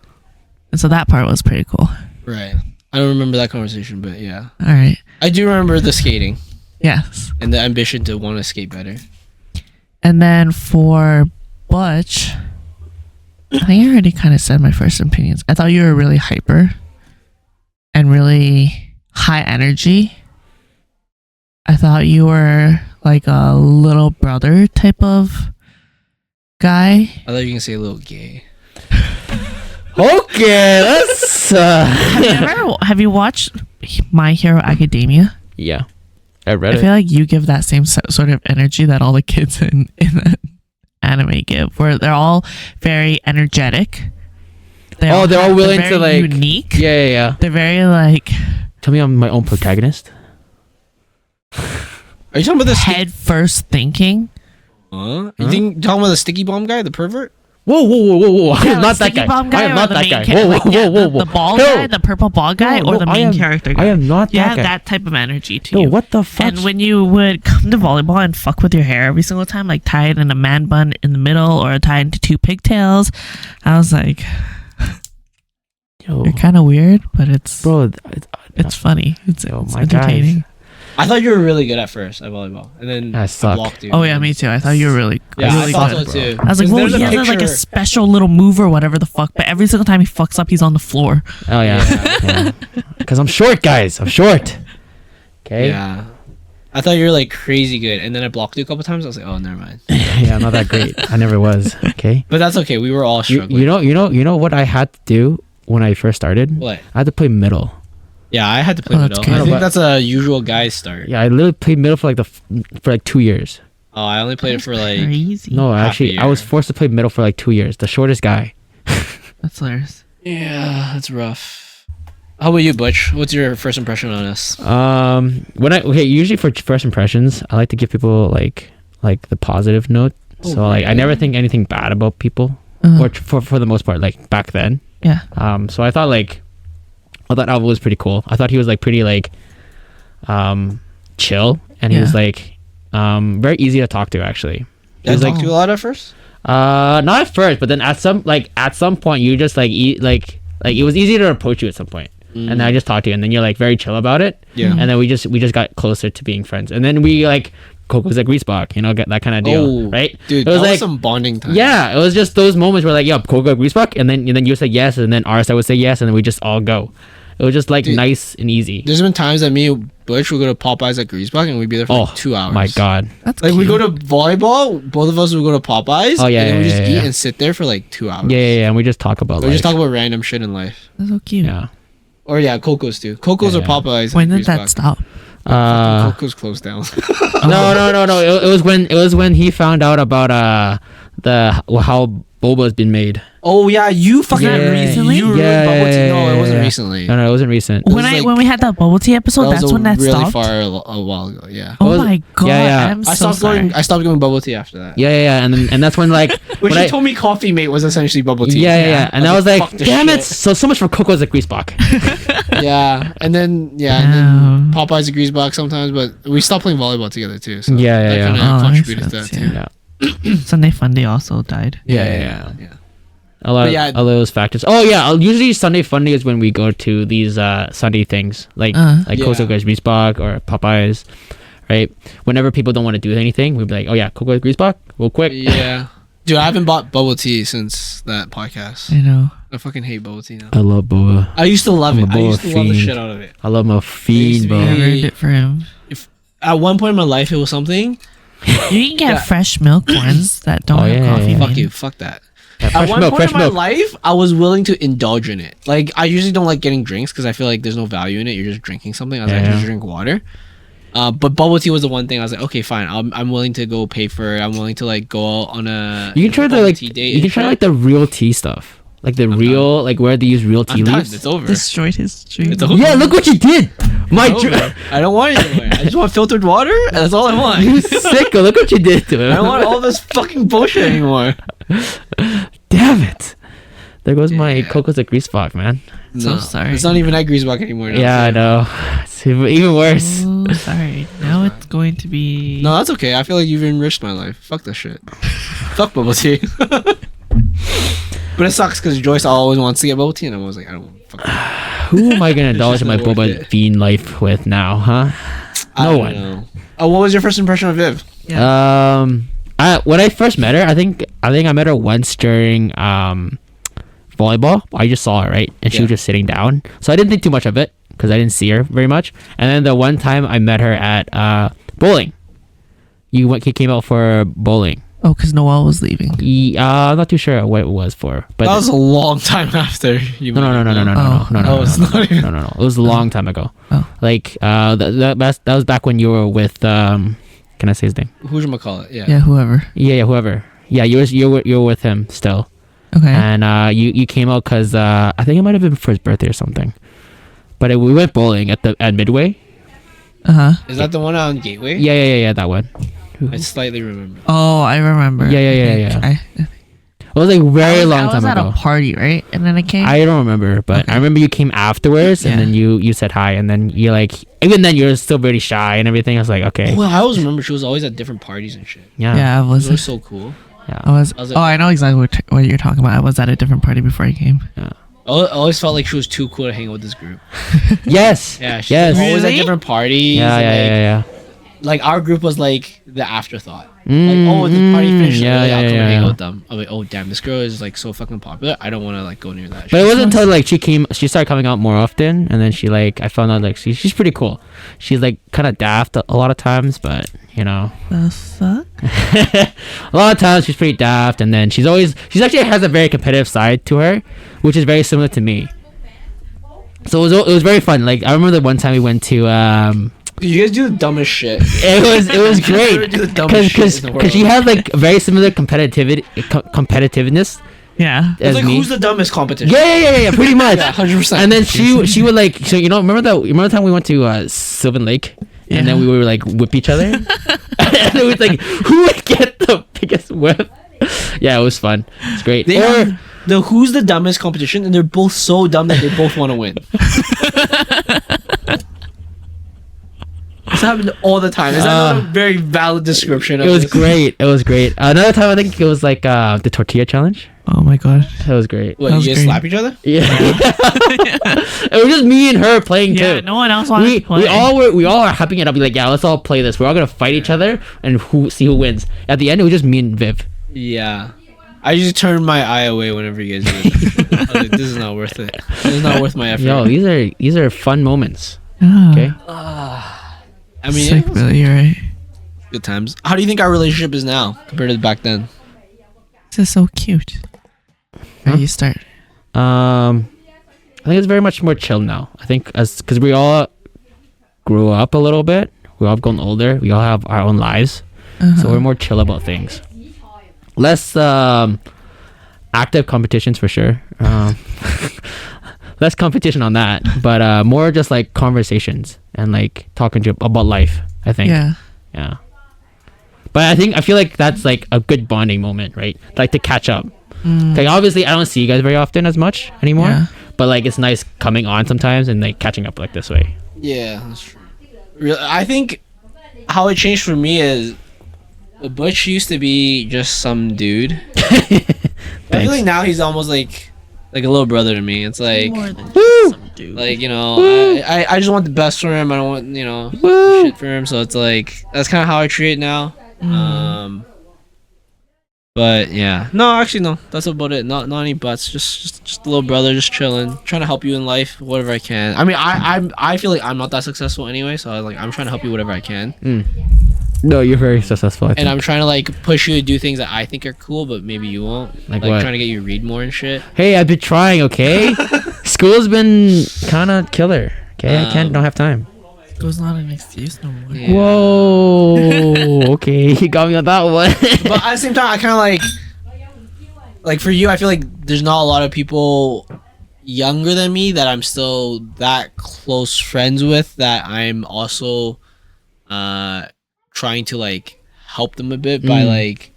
And so that part was pretty cool. Right. I don't remember that conversation, but yeah. All right. I do remember the skating Yes. and the ambition to want to skate better. And then for Butch, I think I already kind of said my first opinions. I thought you were really hyper and really high energy. I thought you were like a little brother type of guy. I thought you were gonna say a little gay. Okay, let's. Have you watched My Hero Academia? Yeah, I read I it. feel like you give that same sort of energy that all the kids in that anime give, where they're all very energetic. They're all willing to, very like- unique. Yeah. They're very like Tell me I'm my own protagonist. Are you talking about the head first thinking. You talking about the sticky bomb guy, the pervert? Whoa! I Yeah, am not that Sticky guy. Bomb I am or not the that main guy. Whoa. Whoa. The ball No. guy, the purple ball guy, or the main character guy. I am not You that have guy. that type of energy to No, you. what the fuck? And when you would come to volleyball and fuck with your hair every single time, like tie it in a man bun in the middle or tie it into two pigtails, I was like, Yo, you're kind of weird, but it's bro, it's funny. It's my entertaining. I thought you were really good at first at volleyball, and then I suck. blocked you. Oh yeah, me too. I thought you were really, Yeah, really I thought good. so too. I was like, 'Cause whoa, there's he has like a picture- special little move or whatever the fuck. But every single time he fucks up, he's on the floor. Oh yeah. Because I'm short, guys. I'm short. Okay. Yeah. I thought you were like crazy good, and then I blocked you a couple times. I was like, oh, never mind. Yeah, not that great. I never was. Okay. But that's okay. We were all struggling. You know what I had to do when I first started? What? I had to play middle. Yeah, I had to play Oh, that's middle. good. I think But- that's a usual guy start. Yeah, I literally played middle for like 2 years. Oh, I only played it for like. Crazy. No, half a actually, I year. was forced to play middle for like 2 years. The shortest guy. That's hilarious. Yeah, that's rough. How about you, Butch? What's your first impression on us? Usually for first impressions, I like to give people like the positive note. Oh, So like I never think anything bad about people, or for the most part, like back then. Yeah. So I thought Alva was pretty cool. I thought he was like pretty like chill, and he was like very easy to talk to actually. He Did I was talk like to you a lot at first? not at first, but then at some point you just like it was easy to approach you at some point. And then I just talked to you, and then you're like very chill about it. Yeah. And then we just got closer to being friends, and then we like Coco's like Greasebach, get that kind of deal, right? Dude, it was that like was some bonding time. yeah, it was just those moments where like Coco Greasebach, and then you say yes, and then Rstar would say yes, and then we just all go. It was just like Dude, nice and easy. There's been times that me and Butch would go to Popeyes at Greasebach, and we'd be there for like 2 hours. My God. That's Like we cute. go to volleyball, both of us would go to Popeyes. Oh, yeah, and then we yeah, just yeah, eat yeah. and sit there for like 2 hours. Yeah, and we just talk about We just talk about random shit in life. That's so cute. yeah. Or yeah, Coco's too. Coco's Yeah, or yeah. Popeyes. When at did that Greasebach. stop? Coco's closed down. No. It was when he found out about how boba's been made. Oh yeah, you fucking Yeah. recently? You ruined Yeah, bubble tea. yeah, No, yeah, it wasn't yeah. recently. No, it wasn't recent. was When like- we had that bubble tea episode, That was that's when that really stopped. far a while ago. Yeah. Oh was- my god! yeah. I'm I so stopped sorry. going. I stopped going bubble tea after that. Yeah, and that's when like Which when he I- told me Coffee Mate was essentially bubble tea. yeah, and I was "Fuck like, this damn shit." it! So much for Coco's at Greasebach. Yeah, and then and then Popeyes agrees back sometimes, but we stopped playing volleyball together too. So Yeah, that yeah. kind Oh, of that contributed to makes that sense, too. Yeah. Sunday Funday also died. Yeah. yeah. A lot, But yeah. of those factors. Oh yeah, usually Sunday Funday is when we go to these Sunday things like Yeah. Coco's Greasebach or Popeyes, right? Whenever people don't want to do anything, we'd be like, oh yeah, Coco's Greasebach, real quick. Yeah. Dude, I haven't bought bubble tea since that podcast. I know. I fucking hate bubble tea now. I love boba. I used to love I'm it. a I used to boba love the fiend. shit out of it. I love my fiend, to bro. be- I earned it for him. At one point in my life, it was something. You can get Yeah. fresh milk ones that don't Oh, have yeah, coffee. yeah. bean. Fuck you. Fuck that. Yeah, At one point fresh in my milk. life, I was willing to indulge in it. Like, I usually don't like getting drinks because I feel like there's no value in it. You're just drinking something. I was like, I Yeah. just drink water. But bubble tea was the one thing I was like, okay, fine. I'm willing to go pay for it. I'm willing to like go out on a You can try the bubble like tea date you can and try shit. like the real tea stuff, like the real like where they use real tea I'm done. leaves. It's over. Destroyed his dream. It's over. Yeah, look what you did. My It's over. I don't want it anymore. I just want filtered water. And that's all I want. you sicko. Look what you did to him. I don't want all this fucking bullshit anymore. Damn it. There goes my Coco's a grease spot, man. So sorry. It's not even at Greasebach anymore. Now, Yeah, I know. It's even worse. Oh, sorry. Now it's going to be. No, that's okay. I feel like you've enriched my life. Fuck that shit. Fuck bubble tea. But it sucks because Joyce always wants to get bubble tea, and I'm always like, I don't want fuck that. Who am I gonna indulge in my not worth boba it. bean life with now, huh? I No don't one. know. Oh, what was your first impression of Viv? When I first met her, I think I met her once during volleyball. I just saw her, right, and she Yeah. was just sitting down, so I didn't think too much of it because I didn't see her very much. And then the one time I met her at bowling, you came out for bowling. Oh, because Noel was leaving. I'm not too sure what it was for, but That was a long time after you. no. Oh, it's not even. No. It was a long time ago. Oh. Like that was back when you were with can I say his name? Who's gonna call it? Yeah. Yeah, whoever. Yeah, whoever. Yeah, you were with him still, Okay. and you came out because I think it might have been for his birthday or something. But we went bowling at Midway. Is that the one on Gateway? Yeah, that one. I slightly remember. Oh, I remember. Yeah. I It was like very long I was time at ago. a party, right? And then I came. I don't remember, but Okay. I remember you came afterwards, and Yeah. then you said hi, and then you like even then you're still very shy and everything. I was like, okay, Well, I always remember she was always at different parties and shit. yeah, yeah, I It was was. so cool. I was. I was Oh, I know exactly what you're talking about. I was at a different party before I came. I always felt like she was too cool to hang out with this group. yes, Yeah, she's yes, always at Really? different parties. yeah, and, yeah. Like our group was like the afterthought. Mm, Like, oh, the party finished. yeah, I'll come and hang yeah. out with them. I'm like, oh damn, this girl is like so fucking popular. I don't want to like go near that. But it shit. wasn't until like she started coming out more often, and then I found out like she's pretty cool. She's like kind of daft a lot of times, but you know, The fuck? a lot of times she's pretty daft, and then she's actually has a very competitive side to her, which is very similar to me. So it was very fun. Like I remember the one time we went to You guys do the dumbest shit. it was great Do the dumbest shit in the because she world. has like very similar competitiveness Yeah. It's as like me. who's the dumbest competition? Yeah, pretty much. Yeah, 100%. And then she would like, so you know, remember the time we went to Sylvan Lake, and then Yeah. we would like whip each other, and it was like who would get the biggest whip. Yeah, it was fun. It's great. They have the who's the dumbest competition, and they're both so dumb that they both want to win. This happened all the time. Is that not a very valid description? Of it was this? great. It was great. Another time I think it was like the tortilla challenge. Oh my god. That was great. What, That you was guys great. slap each other? Yeah, it was just me and her playing Yeah. too. No one else wanted we to play. we all are hyping it up. Be like, yeah, let's all play this. We're all gonna fight each other and see who wins. At the end, it was just me and Viv. Yeah. I usually turn my eye away whenever you guys do it. I was like, this is not worth it. This is not worth my effort. Yo, these are fun moments. Ah, Okay. I mean, Sick, it was Billy. You're right. good times. How do you think our relationship is now compared to back then? This is so cute. Huh? You start. I think it's very much more chill now. I think because we all grew up a little bit. We all have grown older. We all have our own lives, so we're more chill about things. Less active competitions for sure. Less competition on that, but more just like conversations and like talking about life. I think. Yeah. But I feel like that's like a good bonding moment, right? Like to catch up. Like obviously I don't see you guys very often as much anymore. Yeah. But like it's nice coming on sometimes and like catching up like this way. Yeah, that's true. I think how it changed for me is Butch used to be just some dude. I feel like now he's almost like a little brother to me. It's like, like you know, I just want the best for him. I don't want shit for him. So it's like that's kind of how I treat it now. But yeah, no, actually no, that's about it. Not any buts. Just a little brother, just chilling, trying to help you in life, whatever I can. I mean, I feel like I'm not that successful anyway, so I was like, I'm trying to help you whatever I can. No, you're very successful. I think. And I'm trying to like push you to do things that I think are cool, but maybe you won't. Like what? Trying to get you to read more and shit. Hey, I've been trying. Okay, school's been kind of killer. Okay, don't have time. School's not an excuse no more. Yeah. Whoa. Okay, you got me on that one. But at the same time, I kind of like for you, I feel like there's not a lot of people younger than me that I'm still that close friends with that I'm also trying to like help them a bit by like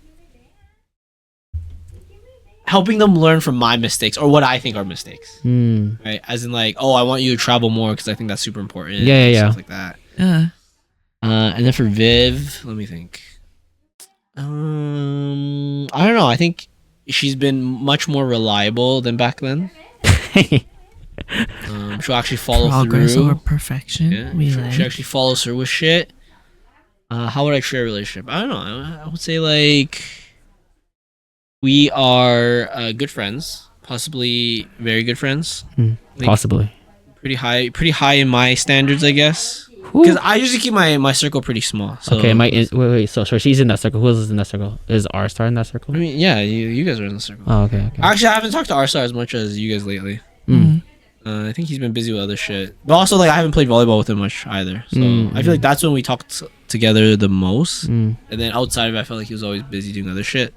helping them learn from my mistakes or what I think are mistakes. Right? As in like, oh, I want you to travel more because I think that's super important. Yeah. Stuff like that. And then for Viv, let me think. I don't know. I think she's been much more reliable than back then. She'll actually follow Progress through. over perfection. Yeah, she actually follows through with shit. How would I treat a relationship? I don't know. I would say like we are good friends, possibly very good friends. Like, Possibly. pretty high in my standards, I guess. Because I usually keep my circle pretty small. So. Okay, wait. So she's in that circle. Who else is in that circle? Is Rstar in that circle? I mean, yeah, you guys are in the circle. Oh, okay. Actually, I haven't talked to Rstar as much as you guys lately. I think he's been busy with other shit. But also, like, I haven't played volleyball with him much either. So I feel like that's when we talked together the most. And then outside of it, I felt like he was always busy doing other shit.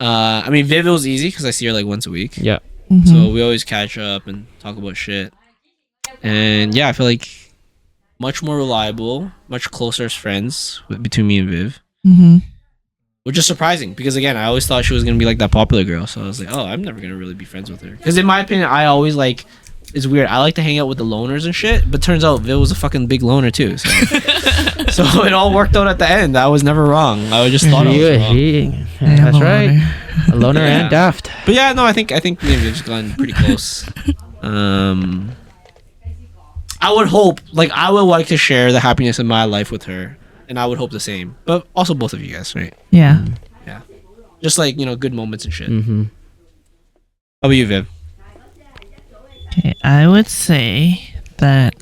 I mean, Viv was easy because I see her like once a week. Yeah. So we always catch up and talk about shit. And yeah, I feel like much more reliable, much closer as friends between me and Viv. Which is surprising because again, I always thought she was gonna be like that popular girl. So I was like, oh, I'm never gonna really be friends with her. Because in my opinion, I always like, it's weird. I like to hang out with the loners and shit, but turns out Viv was a fucking big loner too. So, so it all worked out at the end. I was never wrong. I just thought I was wrong. That's right. A loner and daft. But yeah, no, I think me and Viv's gotten pretty close. I would hope, like, I would like to share the happiness in my life with her, and I would hope the same. But also both of you guys, right? Yeah. Yeah. Just like, good moments and shit. How about you, Viv? Okay, I would say that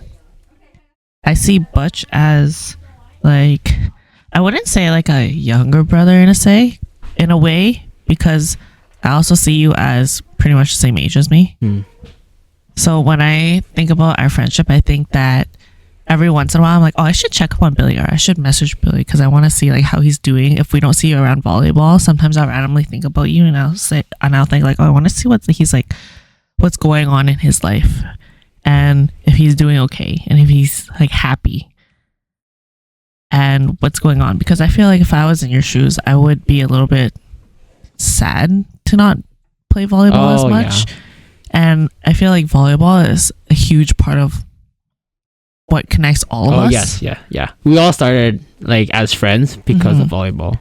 I see Butch as like, I wouldn't say like a younger brother in a way, because I also see you as pretty much the same age as me. So when I think about our friendship, I think that every once in a while I'm like, oh, I should check up on Billy, or I should message Billy because I want to see like how he's doing. If we don't see you around volleyball, sometimes I'll randomly think about you and I'll think like, oh, I want to see what's going on in his life and if he's doing okay and if he's like happy and what's going on, because I feel like if I was in your shoes, I would be a little bit sad to not play volleyball as much. Yeah. And I feel like volleyball is a huge part of what connects all of us. Yeah. We all started like as friends because of volleyball.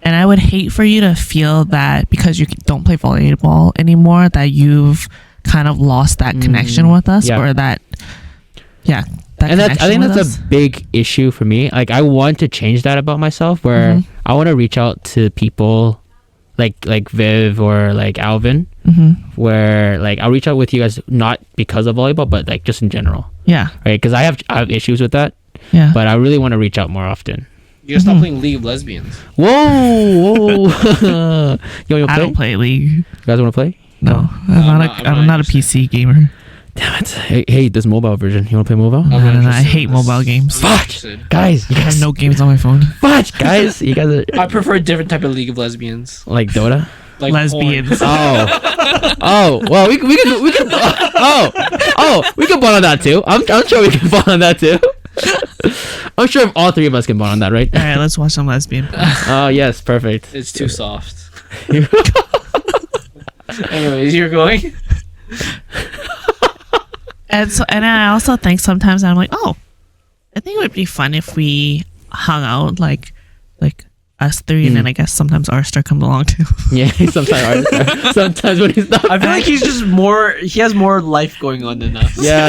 And I would hate for you to feel that because you don't play volleyball anymore, that you've kind of lost that connection with us, or that. And I think that's a big issue for me. Like, I want to change that about myself, where I want to reach out to people like Viv or like Alvin, where like I'll reach out with you guys not because of volleyball, but like just in general. Yeah. Right. Because I have issues with that. Yeah. But I really want to reach out more often. You gotta stop playing League of Lesbians. Whoa. You want to play? I don't play League. You guys want to play? No. I'm not a PC gamer. Damn it. Hey, this mobile version. You want to play mobile? I hate mobile games. Fudge! Guys, I have no games on my phone. Fudge! Guys, you guys are... I prefer a different type of League of Lesbians. Like Dota? Like lesbians. Oh, well, we can we can bond on that too. I'm sure we can bond on that too. I'm sure all three of us can bond on that, right? All right, let's watch some lesbian. Oh, yes, perfect. It's too soft. Anyways, you're going? And I also think sometimes I'm like, oh, I think it would be fun if we hung out like us three, and then I guess sometimes Rstar comes along too. Yeah, sometimes Rstar. Sometimes when he's not. I feel like he's just he has more life going on than us. Yeah.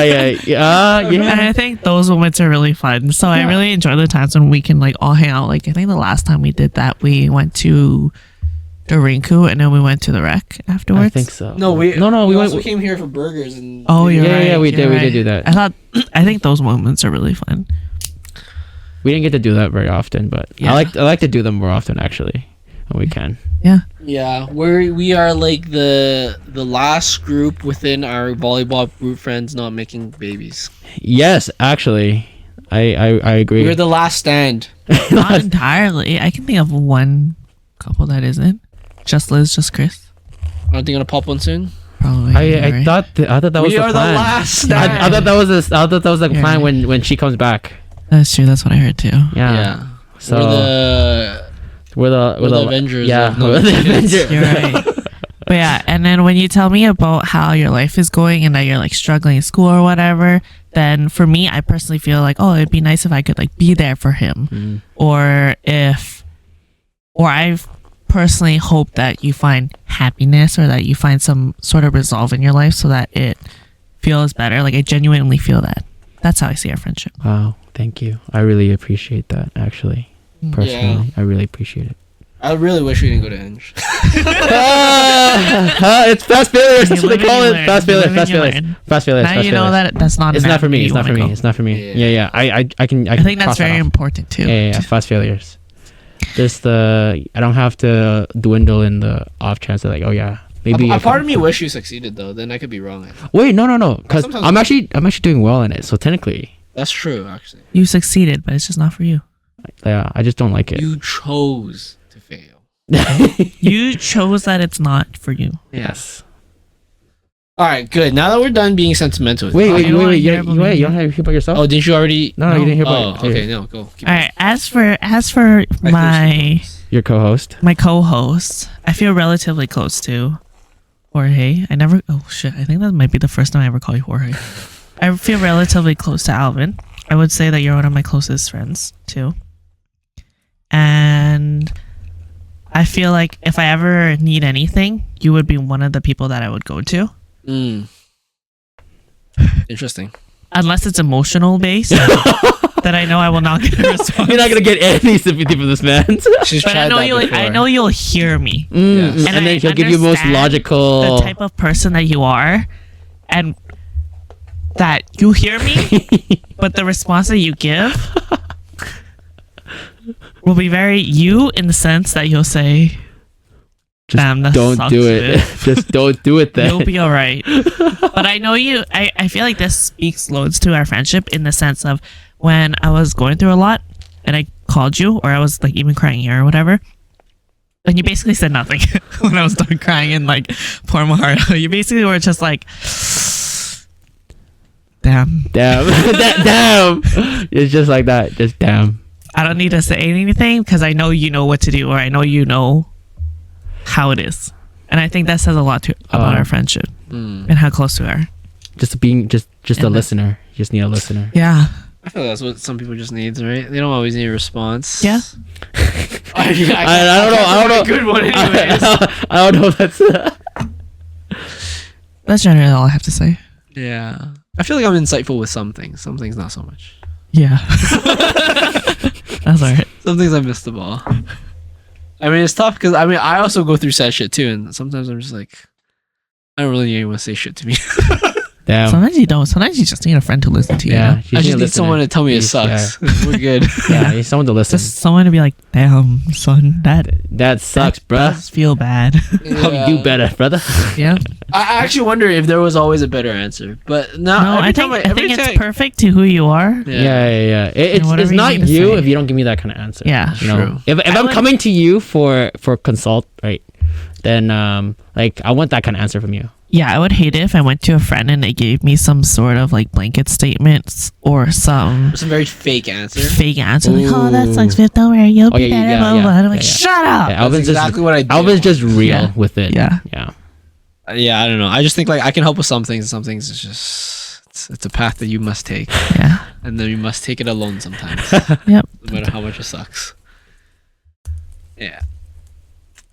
And I think those moments are really fun. So I really enjoy the times when we can like all hang out. Like, I think the last time we did that, we went to the Rinku, and then we went to the rec afterwards. I think so. No, we also came here for burgers and. Oh, you're right. Yeah, we did do that. I think those moments are really fun. We didn't get to do that very often, but Yeah. I like to do them more often actually when we can. Yeah. Yeah, we are like the last group within our volleyball group friends not making babies. Yes, actually, I agree. We're the last stand. Not entirely. I can think of one couple that isn't. Just Liz, just Chris. Aren't they gonna pop one soon? Probably. I right? thought that was We the are the plan. last I stand. thought that was the You're plan right. when she comes back. That's true. That's what I heard too. Yeah. So We're the we're the Avengers Yeah, of no we're the kids. Avengers. You're right. But yeah, and then when you tell me about how your life is going and that you're like struggling in school or whatever, then for me, I personally feel like, oh, it'd be nice if I could like be there for him, or I've personally hope that you find happiness or that you find some sort of resolve in your life so that it feels better. Like I genuinely feel that. That's how I see our friendship. Wow, thank you. I really appreciate that. Actually, personally, I really appreciate it. I really wish we didn't go to Eng. It's fast failures. That's You what they live call and it. you Fast learn. You failures. live Fast and you failures. learn. Fast failures. Now Fast you know failures. that that's not. It's an not for me. avenue It's not you for me. wanna It's not for me. Yeah. Yeah. I can. I think that's cross that very off. important too. Yeah. Fast failures. Just I don't have to dwindle in the off chance that like, oh yeah, maybe. A part of me wish you succeeded though. Then I could be wrong. Wait, no, because Sometimes- I'm actually doing well in it. So technically, That's true, actually. You succeeded, but it's just not for you. yeah, I just don't like it. You chose to fail. You chose that it's not for you. Yes. All right, good. Now that we're done being sentimental. Wait. you don't wanna You hear about me. don't have to hear about yourself. Oh, didn't you already? no, you didn't hear Oh, about it. okay. No, go. Keep All right. As for my Your co-host. co-host, I feel relatively close to Jorge. I never. Oh shit! I think that might be the first time I ever call you Jorge. I feel relatively close to Alvin. I would say that you're one of my closest friends too. And I feel like if I ever need anything, you would be one of the people that I would go to. Interesting. Unless it's emotional based, that I know I will not get a response. You're not gonna get any sympathy from this man. She's But tried that I before. know you'll hear me. Yes. And And then I he'll give you most understand logical. The type of person that you are, and that you hear me, but the response that you give will be very you in the sense that you'll say, Just "Damn, that don't sucks, do it. dude." Just don't do it then. You'll be all right. But I know you. I feel like this speaks loads to our friendship in the sense of when I was going through a lot and I called you, or I was like even crying here or whatever. And you basically said nothing when I was done crying and like pouring my heart out. You basically were just like, damn. Damn. Damn. It's just like that. Just damn. I don't need to say anything because I know you know what to do, or I know you know how it is. And I think that says a lot about our friendship and how close we are. Just being just a And listener. You just need a listener. Yeah. I feel that's what some people just need, right? They don't always need a response. Yeah. I I don't know. Good one, anyways. I don't know if that's. That's generally all I have to say. Yeah. I feel like I'm insightful with some things. Some things not so much. Yeah. That's all right. Some things I missed the ball. I mean, it's tough because I also go through sad shit too, and sometimes I'm just like, I don't really need anyone to say shit to me. Damn. Sometimes you don't. Sometimes you just need a friend to listen to you. Yeah. You know? you I just a need listener. someone to tell me it Please, sucks. We're good. Yeah. You need someone to listen. Just someone to be like, damn, son, That sucks, that bruh. does feel bad. Hope you do better, brother. Yeah. I actually wonder if there was always a better answer, but now No, I think it's perfect to who you are. Yeah. It's whatever you not need to you say. if you don't give me that kind of answer. Yeah. You know? True. If I'm would- coming to you for consult, right? Then like I want that kind of answer from you. Yeah, I would hate it if I went to a friend and they gave me some sort of like blanket statements or some It's a very fake answer. fake answer. Like, oh, that Ooh. sucks, Viv. Don't worry. You'll Oh, be yeah, better. yeah, blah, blah, yeah, blah. And I'm like, yeah, yeah. shut up. Yeah, Alvin's exactly what I do. Alvin's just real Yeah. with it. Yeah. Yeah. Yeah, I don't know. I just think like I can help with some things, and some things it's just it's a path that you must take, Yeah. and then you must take it alone sometimes, Yep. no matter how much it sucks. Yeah.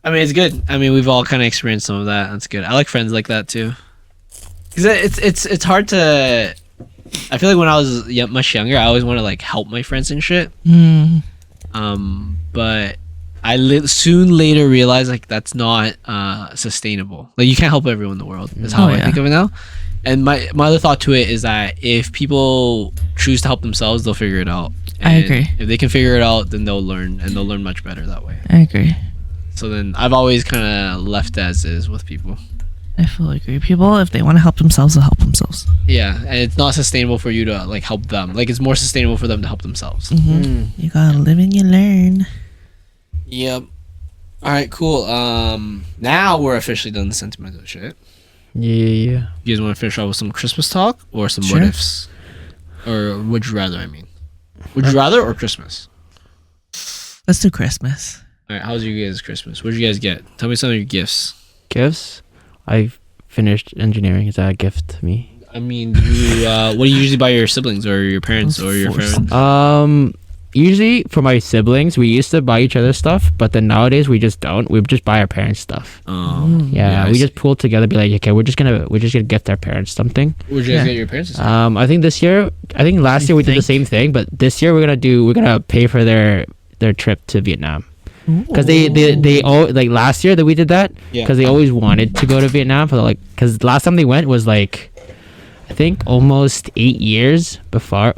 I mean, it's good. I mean, we've all kind of experienced some of that. That's good. I like friends like that too. Cause it's hard to. I feel like when I was much younger, I always want to like help my friends and shit. Mm. But I soon later realized like that's not sustainable. Like you can't help everyone in the world. That's how Oh, I yeah. think of it now. And my other thought to it is that if people choose to help themselves, they'll figure it out. I agree. If they can figure it out, then they'll learn, and they'll learn much better that way. I agree. So then I've always kind of left as is with people. I fully agree. People, if they want to help themselves, they'll help themselves. Yeah, and it's not sustainable for you to like help them. Like it's more sustainable for them to help themselves. You gotta live and you learn. Yep. All right, cool. Now we're officially done the sentimental shit. Yeah. You guys want to finish off with some Christmas talk or some Sure. what ifs? Or would you rather, I mean. Would you rather or Christmas? Let's do Christmas. All right, how's your guys' Christmas? What did you guys get? Tell me some of your gifts. Gifts. I finished engineering. Is that a gift to me? I mean, what do you usually buy your siblings or your parents or your friends? Usually for my siblings, we used to buy each other stuff, but then nowadays we just don't. We just buy our parents stuff. I We see. just pull together, be like, okay, we're just gonna gift our parents something. What did you guys get your parents? I think last year we did the same thing, but this year we're gonna pay for their trip to Vietnam. Because they all like last year that we did that because they always wanted to go to Vietnam for because last time they went was like I think almost 8 years prior.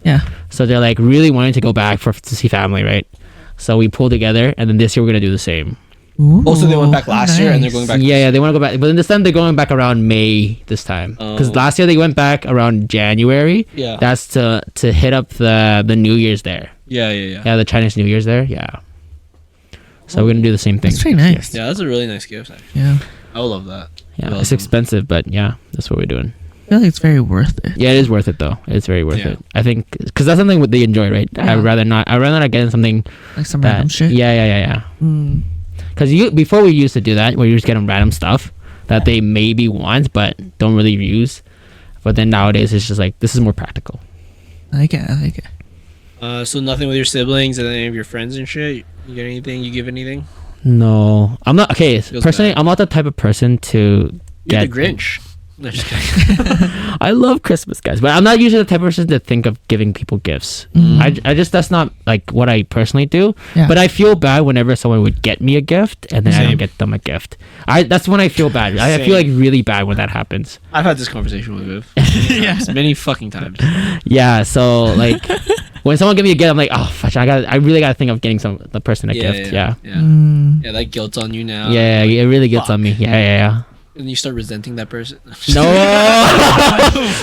Yeah. So they're like really wanting to go back to see family, right? So we pulled together, and then this year we're gonna do the same. Also, they went back last year, and they're going back. Yeah, they want to go back, but then this time they're going back around May this time because last year they went back around January. Yeah. That's to hit up the New Year's there. Yeah. Yeah, the Chinese New Year's there. Yeah. So we're gonna do the same thing. That's pretty nice. Yeah, that's a really nice gift. Actually. Yeah. I would love that. Yeah, You're it's welcome. expensive, but yeah, that's what we're doing. I feel like it's very worth it. Yeah, it is worth it though. It's very worth Yeah. it. I think because that's something they enjoy, right? Yeah. I'd rather not get something Like some random that. shit. Yeah. Mm. Because before we used to do that, where you just get them random stuff that they maybe want but don't really use. But then nowadays it's just like this is more practical. I like it. So nothing with your siblings and any of your friends and shit. You get anything? You give anything? No, I'm not. Okay, Feels personally, bad. I'm not the type of person to You're get. the Grinch. No, just kidding. I love Christmas, guys, but I'm not usually the type of person to think of giving people gifts. I just that's not like what I personally do. Yeah. But I feel bad whenever someone would get me a gift and then I Same. don't get them a gift. That's when I feel bad. I feel like really bad when that happens. I've had this conversation with Viv. Yeah. Many fucking times. Yeah, so like when someone give me a gift, I'm like, oh, fuck, I really gotta think of getting the person a gift. Yeah. Yeah, that guilt's on you now. Yeah, it really gets on me. Yeah. And you start resenting that person. No.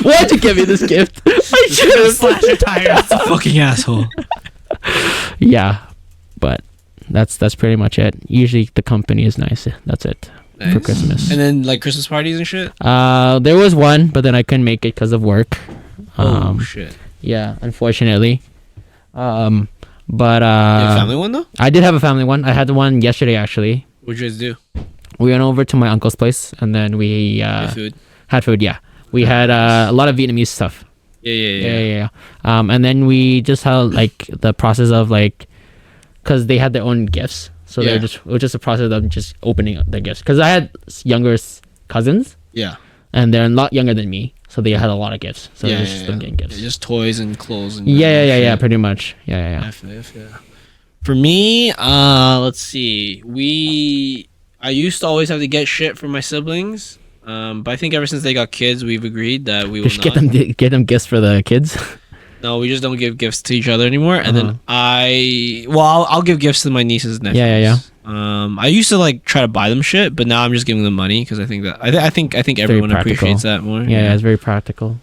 Why'd you give me this gift? I should have Slash your tires. Fucking asshole. Yeah, but that's pretty much it. Usually the company is nice. That's it for Nice. Christmas. And then like Christmas parties and shit. There was one, but then I couldn't make it because of work. Oh shit. Yeah, unfortunately. But You have a family one though? I did have a family one. I had one yesterday actually. What'd you guys do? We went over to my uncle's place and then we Get food. had food. Yeah, we had a lot of Vietnamese stuff. Yeah. And then we just had like the process of like, cause they had their own gifts, so Yeah. it was just a process of just opening up their gifts. Cause I had younger cousins, Yeah. and they're a lot younger than me, so they had a lot of gifts. So it was just them getting gifts. Yeah, just toys and clothes and Yeah, shit. pretty much. Yeah. Yeah. For me, let's see. I used to always have to get shit from my siblings. But I think ever since they got kids, we've agreed that we will Just not. get them gifts for the kids. No, we just don't give gifts to each other anymore. And then I'll give gifts to my nieces and nephews. Yeah. I used to like try to buy them shit, but now I'm just giving them money because I think that I think everyone practical. appreciates that more. Yeah, it's very practical.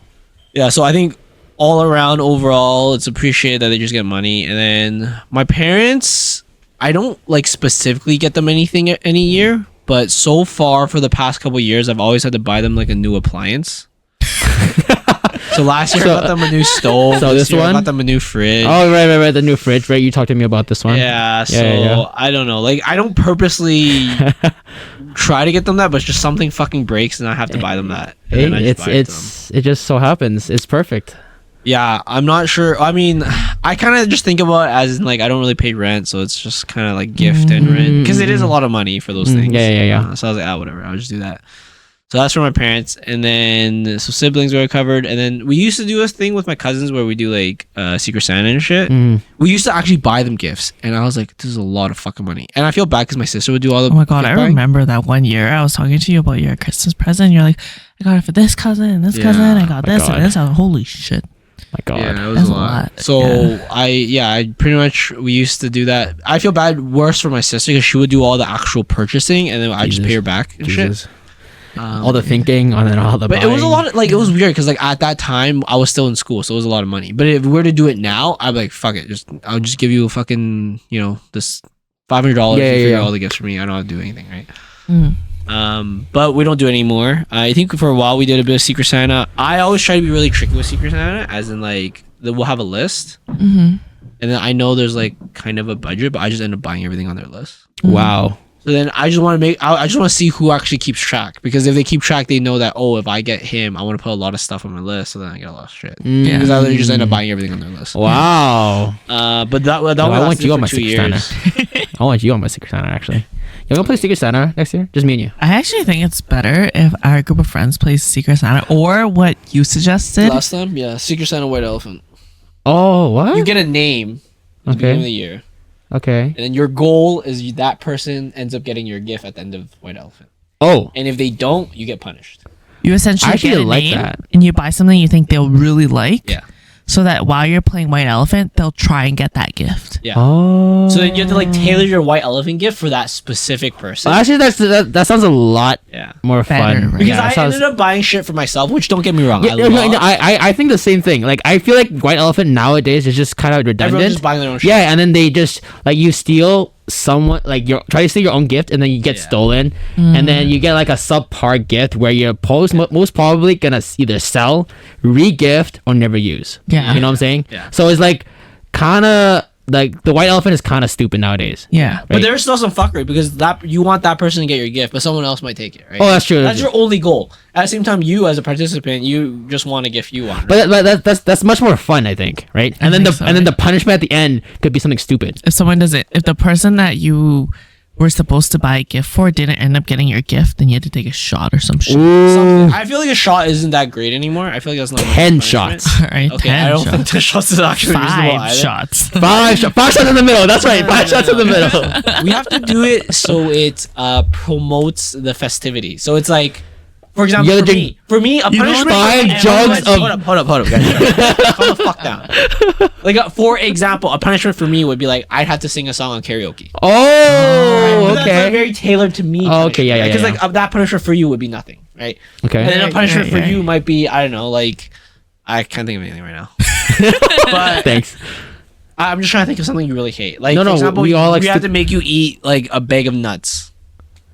Yeah, so I think all around overall it's appreciated that they just get money. And then my parents, I don't like specifically get them anything any year, but so far for the past couple years I've always had to buy them like a new appliance. So last year I got them a new stove. So this year I one? got them a new fridge. Oh right, the new fridge, right? You talked to me about this one. Yeah, so Yeah. I don't know. Like I don't purposely try to get them that, but it's just something fucking breaks and I have to buy them that. And then I just buy it to them. It just so happens. It's perfect. Yeah, I'm not sure. I mean, I kind of just think about it as in, like I don't really pay rent, so it's just kind of like gift and rent because it is a lot of money for those things. Yeah. So I was like, whatever, I'll just do that. So that's for my parents, and then so siblings were covered, and then we used to do this thing with my cousins where we do like Secret Santa and shit. We used to actually buy them gifts, and I was like, this is a lot of fucking money, and I feel bad because my sister would do all the. Oh my god, gift I buying. remember that one year I was talking to you about your Christmas present. You're like, I got it for this cousin, this cousin, I got my this God. and this. I was, holy shit. My God. Yeah, it was That's a a lot. lot. So I pretty much, we used to do that. I feel bad worse for my sister because she would do all the actual purchasing and then I just Jesus. pay her back and Jesus. shit. All the thinking and then all the. But it was a buying. lot of, like, it was weird because like at that time I was still in school, so it was a lot of money. But if we were to do it now, I'd be like, fuck it, I'll just give you a fucking, this $500. Yeah, you figure yeah. all the gifts for me. I don't have to do anything, right? Mm. But we don't do it anymore. I think for a while we did a bit of Secret Santa. I always try to be really tricky with Secret Santa, as in like we'll have a list, and then I know there's like kind of a budget, but I just end up buying everything on their list. Wow. So then I just want to I just want to see who actually keeps track, because if they keep track, they know that, oh, if I get him, I want to put a lot of stuff on my list, so then I get a lot of shit. Yeah. Because I literally just end up buying everything on their list. Wow. But that Yo, only I want lasted you for on my 2 Secret years. Santa. I want you on my Secret Santa, actually. You gonna play Secret Santa next year? Just me and you. I actually think it's better if our group of friends plays Secret Santa or what you suggested. Last time, yeah, Secret Santa White Elephant. Oh, what? You get a name at the beginning of Okay. the year. Okay. And then your goal is that person ends up getting your gift at the end of White Elephant. Oh. And if they don't, you get punished. You essentially I actually get a like name that. and you buy something you think they'll really like. Yeah. So that while you're playing White Elephant, they'll try and get that gift. Yeah. Oh. So then you have to like tailor your White Elephant gift for that specific person. Actually, that sounds a lot Yeah. more Better, fun. right? Because Yeah, I that sounds- ended up buying shit for myself, which don't get me wrong. Yeah, I think the same thing. Like, I feel like White Elephant nowadays is just kind of Everyone's redundant. just buying their own shit. Yeah, and then they just like you steal someone, like you try to steal your own gift, and then you get Yeah. stolen, and then you get like a subpar gift where you're most probably gonna either sell, re-gift, or never use. Yeah. You know what I'm saying? Yeah. So it's like kind of like the White Elephant is kind of stupid nowadays. Yeah. But Right. there's still some fuckery because that you want that person to get your gift, but someone else might take it, right? Oh, that's true. That's your only goal. At the same time, you as a participant, you just want a gift you want. Right? But that's much more fun, I think, right? And then think so, the punishment at the end could be something stupid. If someone doesn't, if the person that you were supposed to buy a gift for didn't end up getting your gift, then you had to take a shot or some shit. Ooh, I feel like a shot isn't that great anymore. I feel like that's not much 10 punishment. shots. All right, Okay, 10 I don't shots. think 10 shots is actually reasonable 5 either. shots. Five shots in the middle. That's right. 5 shots in the middle. We have to do it so it promotes the festivity. So it's like, for example, You for gotta me, a You punishment. don't 5 Guys, jugs of- Hold up, guys. Calm the fuck down. Like, for example, a punishment for me would be like, I'd have to sing a song on karaoke. Oh, But that's like okay. very tailored to me. Oh, okay, yeah, Because yeah. like that punishment for you would be nothing, right? Okay. And then a Right, punishment right, for right. you might be, I don't know, like, I can't think of anything right now. But Thanks. I'm just trying to think of something you really hate. Like, No, for no, example, we all like we have stu- to make you eat like a bag of nuts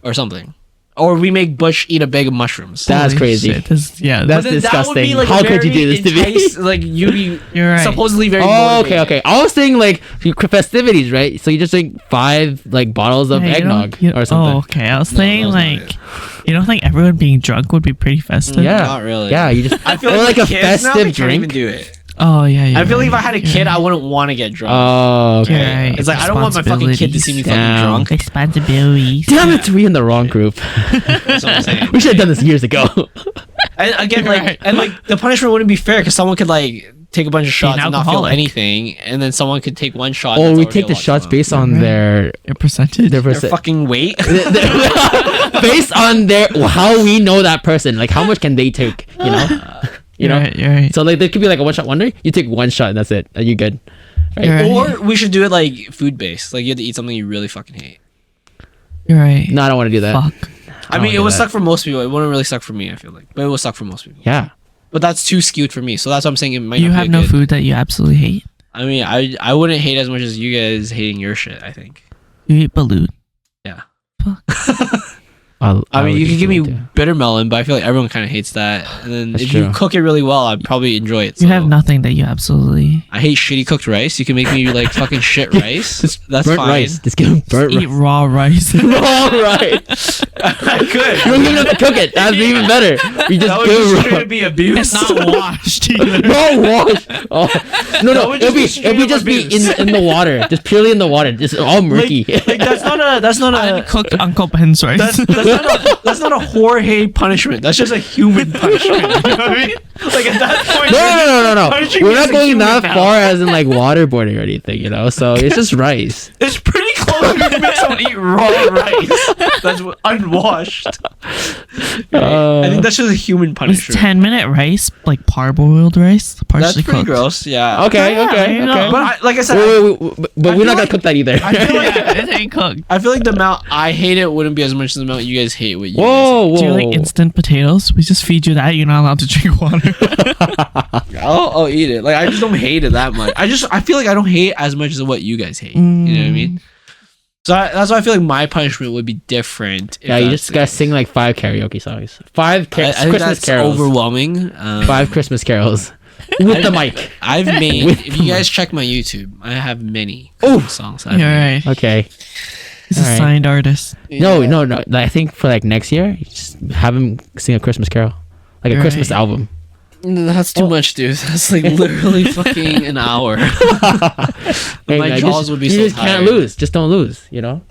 or something. Or we make Butch eat a bag of mushrooms. That's Holy crazy. shit, yeah. That's But then that would be, disgusting. like, How a could you do very this to me? entice- Like, you'd be You're right. supposedly very Oh, okay, motivated. okay. I was saying like festivities, right? So you just drink 5 like bottles of Yeah, you don't- eggnog you- or something. Oh, okay. I was No, saying that was not like, it. you don't think everyone being drunk would be pretty festive? Yeah. Not really. Yeah, you just I feel or like, like a the kids now, they festive can't even drink. do it. Oh yeah. I feel like if I had a kid, I wouldn't want to get drunk. Oh, okay. You're right. It's like, I don't want my fucking kid to see me fucking Damn. drunk. Responsibilities. Damn it, we in the wrong group. That's what I'm saying. We should have done this years ago. And again, like, Right. and like the punishment wouldn't be fair because someone could like take a bunch of shots and not feel alcoholic. anything, and then someone could take one shot. Or and we that's take already the a lot shots to based on Right. their Your percentage. their them. percent. Their fucking weight. Based on their how we know that person, like how much can they take, you know? You know? You're right. So like there could be like a 1 shot wonder. You take 1 shot and that's it. Are you good? Right? You're right. Or we should do it like food based. Like you have to eat something you really fucking hate. You're right. No, I don't want to do that. Fuck. I don't mean, it do would that. suck for most people. It wouldn't really suck for me. I feel like, but it would suck for most people. Yeah. But that's too skewed for me. So that's what I'm saying. It might You not be have a no good- food that you absolutely hate. I mean, I wouldn't hate as much as you guys hating your shit. I think. You eat balut. Yeah. Fuck. I mean, would you eat could give me food, too. bitter melon, but I feel like everyone kind of hates that. And then That's if you true. cook it really well, I'd probably enjoy it. You so. have nothing that you absolutely I hate shitty cooked rice. You can make me like fucking shit rice. That's burnt fine. rice. Just give him burnt eat rice. raw rice. Raw rice. I could. You don't even have to cook it. That's even better. You just That would give just him straight raw. up be abuse. It's not washed either. No wash. Oh. No, That no. would It'll just be be straight it'll up just be abuse. in the water. Just purely in the water. Just all murky. like that's not a Uncooked Uncle Ben's rice. that's not a Jorge punishment. That's just a human punishment. You know what I mean? Like at that point. No. punishing We're me as not a going human that now. far as in like waterboarding or anything, you know. So it's just rice. It's pretty cold if you make someone eat raw rice that's unwashed. I think that's just a human Was punishment. 10-minute rice like parboiled rice? That's Partially pretty cooked. gross. Yeah. Okay, Yeah, okay, you okay. know. But like I said, But we're feel not gonna like- cook that either. I feel like Yeah, it ain't cooked. I feel like the amount I hate it wouldn't be as much as the amount you guys hate what you Whoa, whoa. Do you like instant potatoes? We just feed you that. You're not allowed to drink water. guys. I'll eat it. Like I just don't hate it that much. I feel like I don't hate as much as what you guys hate. You know what I mean? So that's why I feel like my punishment would be different. if Yeah, you that's just the gotta case. sing like 5 karaoke songs. I think Christmas that's carols. overwhelming. 5 Christmas carols with the mic. I've made. With If you guys check my YouTube, I have many Ooh. Christmas songs. I've You're made. right. Okay. He's a Alright. signed artist. No. I think for like next year, you just have him sing a Christmas carol, like a Right. Christmas album. That's too much, dude. That's like literally fucking an hour. Hey, My like, jaws would be you so just can't tired. lose. Just don't lose. You know.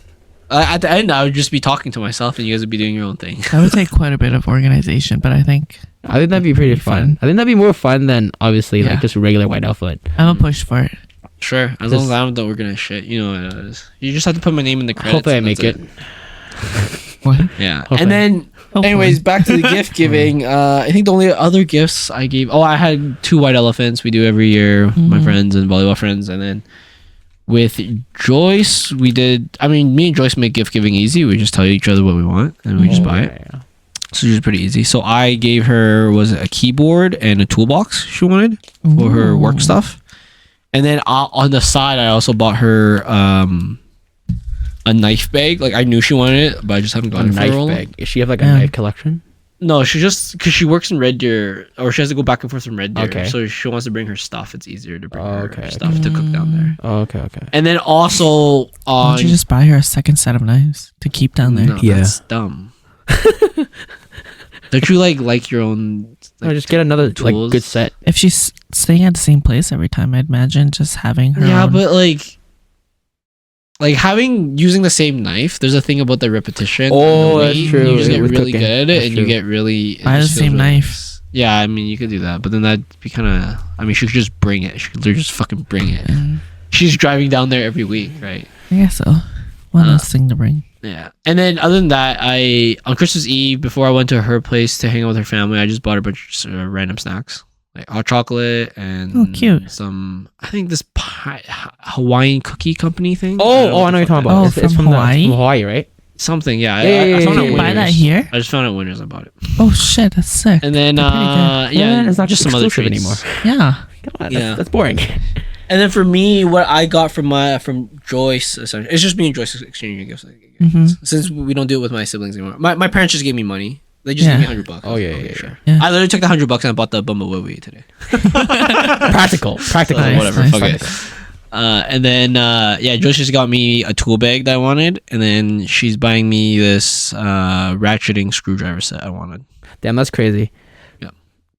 At the end, I would just be talking to myself, and you guys would be doing your own thing. That would take quite a bit of organization, but I think I think that'd be pretty fun. I think that'd be more fun than obviously Yeah. like just a regular white outfit. I'm a push for it. Sure, as long as I don't organize shit, you know what it is. You just have to put my name in the credits. Hopefully I and make that's it. What? Yeah, Hopefully. and then, Hopefully. anyways, back to the gift giving. I think the only other gifts I gave. Oh, I had 2 white elephants. We do every year, my Mhm. friends and volleyball friends, and then with Joyce, we did. I mean, me and Joyce make gift giving easy. We just tell each other what we want, and we just buy it. Yeah. So it's pretty easy. So I gave her a keyboard and a toolbox she wanted for her work Ooh. stuff, and then on the side I also bought her a knife bag. Like I knew she wanted it, but I just haven't A gotten it for knife her. bag. Does she have like a Yeah. knife collection? No, she just because she works in Red Deer, or she has to go back and forth from Red Deer. Okay. So she wants to bring her stuff. It's easier to bring Oh, her okay, stuff to cook down there. Oh, okay. And then also Why on don't you just buy her a second set of knives to keep down there? no, Yeah. that's dumb. Don't you like your own? No, just get another like tools? good set. If she's staying at the same place every time, I'd imagine just having her. Yeah, own. but like using the same knife. There's a thing about the repetition. and Oh, the that's weight. true. You just get With really cooking. good, That's and true. you get really it Buy the just feels same really knife. nice. Yeah, I mean you could do that, but then that'd be kind of. I mean, she could just bring it. She could literally just fucking bring it. She's driving down there every week, right? I guess so. One less thing to bring. Yeah. And then other than that, on Christmas Eve before I went to her place to hang out with her family, I just bought a bunch of random snacks. Like hot chocolate and Oh, cute. some I think this pie, Hawaiian cookie company thing. Oh, I know what you're talking about. Oh, It's from Hawaii? from Hawaii, right? Something, yeah. Yeah, I found yeah, it Did you buy that Winners. here? I just found it at Winners. I bought it. Oh shit, that's sick. And then They're pretty yeah, it's not just some other exclusive treats anymore. Yeah. Come on, Yeah. that's boring. And then for me, what I got from Joyce, essentially, it's just me and Joyce exchanging gifts. Since we don't do it with my siblings anymore. My parents just gave me money. They just Yeah. gave me $100. Oh, yeah, Okay, yeah, sure. yeah. I literally took the $100 and I bought the Bumblebee today. Practical. So, Nice, whatever. nice. Fuck it. And then Joyce just got me a tool bag that I wanted, and then she's buying me this ratcheting screwdriver set I wanted. Damn, that's crazy.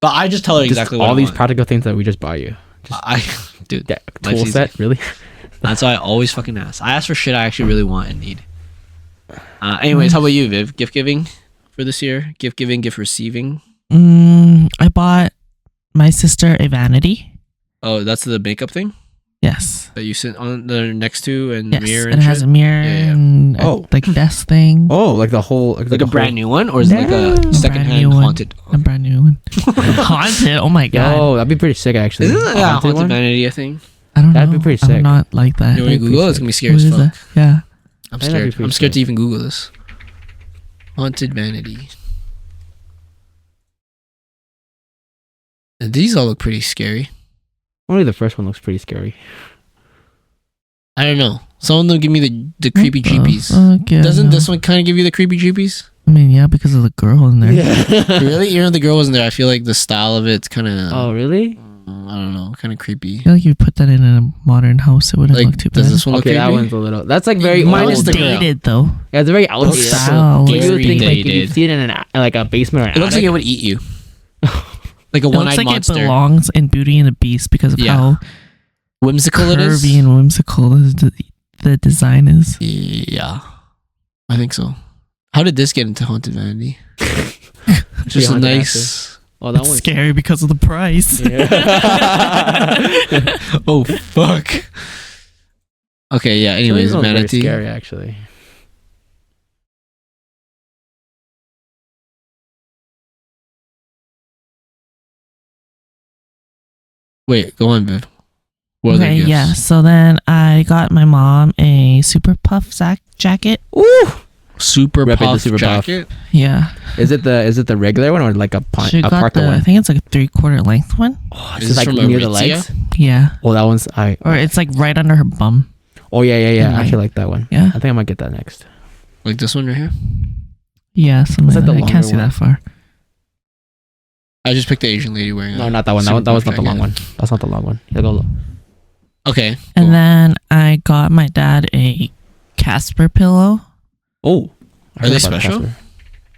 But I just tell her Just exactly what all I these want. practical things that we just bought you. Dude, That life's tool easy. set, really? That's why I always fucking ask. I ask for shit I actually really want and need. Anyways, how about you, Viv? Gift giving for this year? Gift giving, gift receiving. I bought my sister a vanity. Oh, that's the makeup thing Yes. that you sit on the next to and Yes. mirror And and it has shit? a mirror Yeah, yeah. and Oh. like desk thing. Oh, like the whole Like a brand new one, or is it like No, a brand secondhand new one. haunted? A brand new one. Haunted. Oh my god. Oh, that'd be pretty sick, actually. Isn't that a Haunted haunted one? vanity a thing? I don't That'd know. be pretty I'm sick. not like that. You want to Google it? It's gonna be scary What as is fuck. that? Yeah. I'm That'd be scared. pretty I'm scared to sick. even Google this. Haunted vanity. And these all look pretty scary. Only the first one looks pretty scary. I don't know. Some of them give me the creepy What the jeepies. fuck? Yeah, Doesn't no. this one kind of give you the creepy jeepies? I mean, yeah, because of the girl in there. Really? Even if the girl wasn't there, I feel like the style of it's kind of. Oh, really? I don't know, kind of creepy. I feel like you put that in a modern house, it wouldn't Like, look too does bad. this one look Okay, that creepy? one's a little. That's like very Mine old. is the girl. dated though. Yeah, it's very outdated. style. Like, you would Very think like if you dated. see it in like a basement or an It looks like attic. it would eat you. Like a It looks one-eyed like monster. it belongs in Beauty and the Beast because of Yeah. how Whimsical it is. curvy and whimsical the design is. Yeah, I think so. How did this get into haunted vanity? Just a haunted nice. Oh, that It's one's scary because of the price. Oh fuck! Okay, yeah. Anyways, Very manatee. scary, actually. Wait, go on, Viv. What other Okay, gifts? yeah. So then I got my mom a super puff jacket. Ooh. Super Rep it, the puff super puff. jacket. Yeah. Is it the regular one or like a She got parka I one? think it's like a 3/4 length one. Oh, Is it's this like from near the Aritzia? legs. Yeah. Oh, that one's Or it's like right under her bum. Oh yeah. And I like- actually like that one. Yeah. I think I might get that next. Like this one right here. Yeah. Something Is that like the that. I can't longer see one? that far. I just picked the Asian lady wearing. No, a not that one. super That was puff not the long jacket. one. That's not the long one. Yeah, go low. Okay. And cool. then I got my dad a Casper pillow. Oh, Are they special?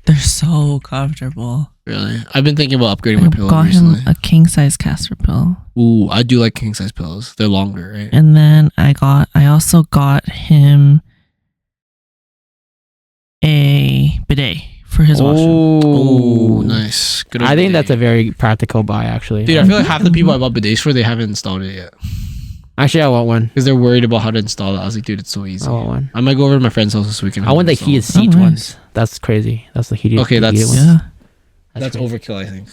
They're so comfortable. Really, I've been thinking about upgrading my I pillow got recently. him a king size Casper pillow. Ooh, I do like king size pillows. They're longer, right? And then I also got him a bidet for his washroom. Oh, nice. Good. I think that's a bidet. very practical buy, actually. Dude, I feel like half the people I bought bidets for, they haven't installed it yet Actually, I want one. because they're worried about how to install it. I was like, dude, it's so easy. I want one. I might go over to my friend's house this weekend. I want the install heated it. seat nice. ones. That's crazy. That's the heated. Okay, the heated that's- ones. Yeah. That's crazy. overkill, I think.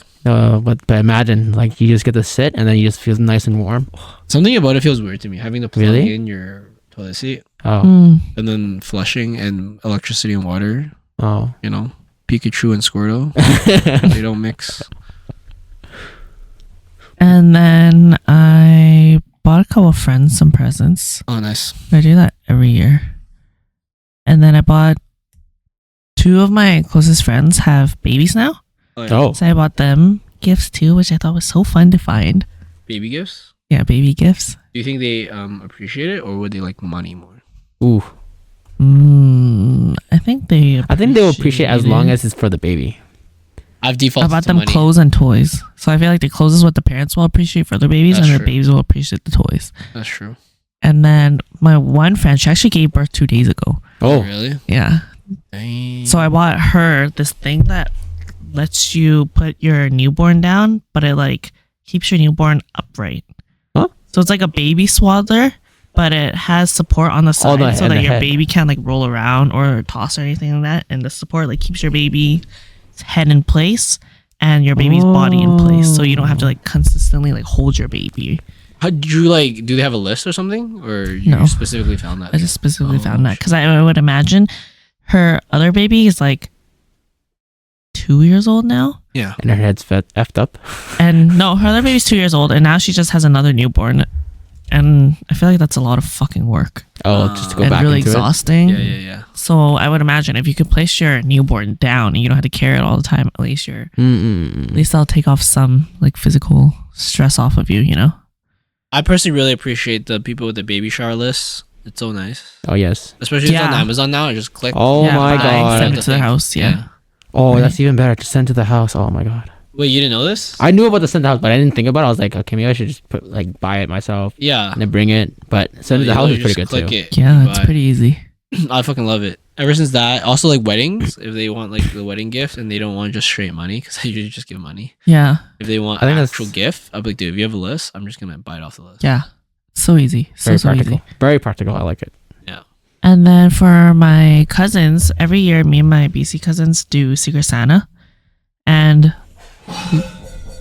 But imagine like you just get to sit and then you just feel nice and warm. Something about it feels weird to me. Having to plug Really? in your toilet seat Oh, Mm. and then flushing and electricity and water. oh. You know, Pikachu and Squirtle, they don't mix. And then I bought a couple of friends some presents. Oh, nice. I do that every year. And then I bought two of my closest friends have babies now. Oh, So I bought them gifts too, which I thought was so fun to find. Baby gifts. Yeah, baby gifts. Do you think they appreciate it, or would they like money more? ooh. I think they Will appreciate as long it. as it's for the baby. I've I defaulted bought to them money. clothes and toys. So I feel like the clothes is what the parents will appreciate for their babies, That's and their true. babies will appreciate the toys. That's true. And then my one friend, she actually gave birth 2 days ago. Oh, Really? Yeah. Dang. So I bought her this thing that lets you put your newborn down, but it like keeps your newborn upright. Huh? So it's like a baby swaddler, but it has support on the side the- so and that the your head. baby can't like roll around or toss or anything like that. And the support like keeps your baby's head in place and your baby's body in place, so you don't have to like consistently like hold your baby. How did you like? Do they have a list or something, or you No. specifically found that? I just specifically Oh, found that because I would imagine her other baby is like 2 years old now. Yeah. and her head's effed up. And no, her other baby's 2 years old, and now she just has another newborn. And I feel like that's a lot of fucking work Oh, just to go and back really into exhausting. Yeah. So I would imagine if you could place your newborn down and you don't have to carry it all the time, at least it. at least that'll take off some like physical stress off of you, you know? I personally really appreciate the people with the baby shower lists. It's so nice, Oh yes. especially if it's on Yeah. Amazon now. I just click. Oh Yeah, my buy, god. send it to their house. Yeah. Oh, Right. that's even better. To send to the house. Oh my god. Wait, you didn't know this? I knew about the send to the house, but I didn't think about it. I was like, okay, maybe I should just put like buy it myself Yeah. and then bring it. But send to the house is pretty good click too. It, Yeah, you it's buy. pretty easy. I fucking love it. Ever since that, also like weddings. If they want like the wedding gift and they don't want just straight money, because I usually just give money. Yeah. If they want I think actual that's- gift, I'll be like, dude, if you have a list, I'm just gonna buy it off the list. Yeah. So easy. Very So practical. easy. Very practical. I like it. And then for my cousins, every year me and my BC cousins do Secret Santa. And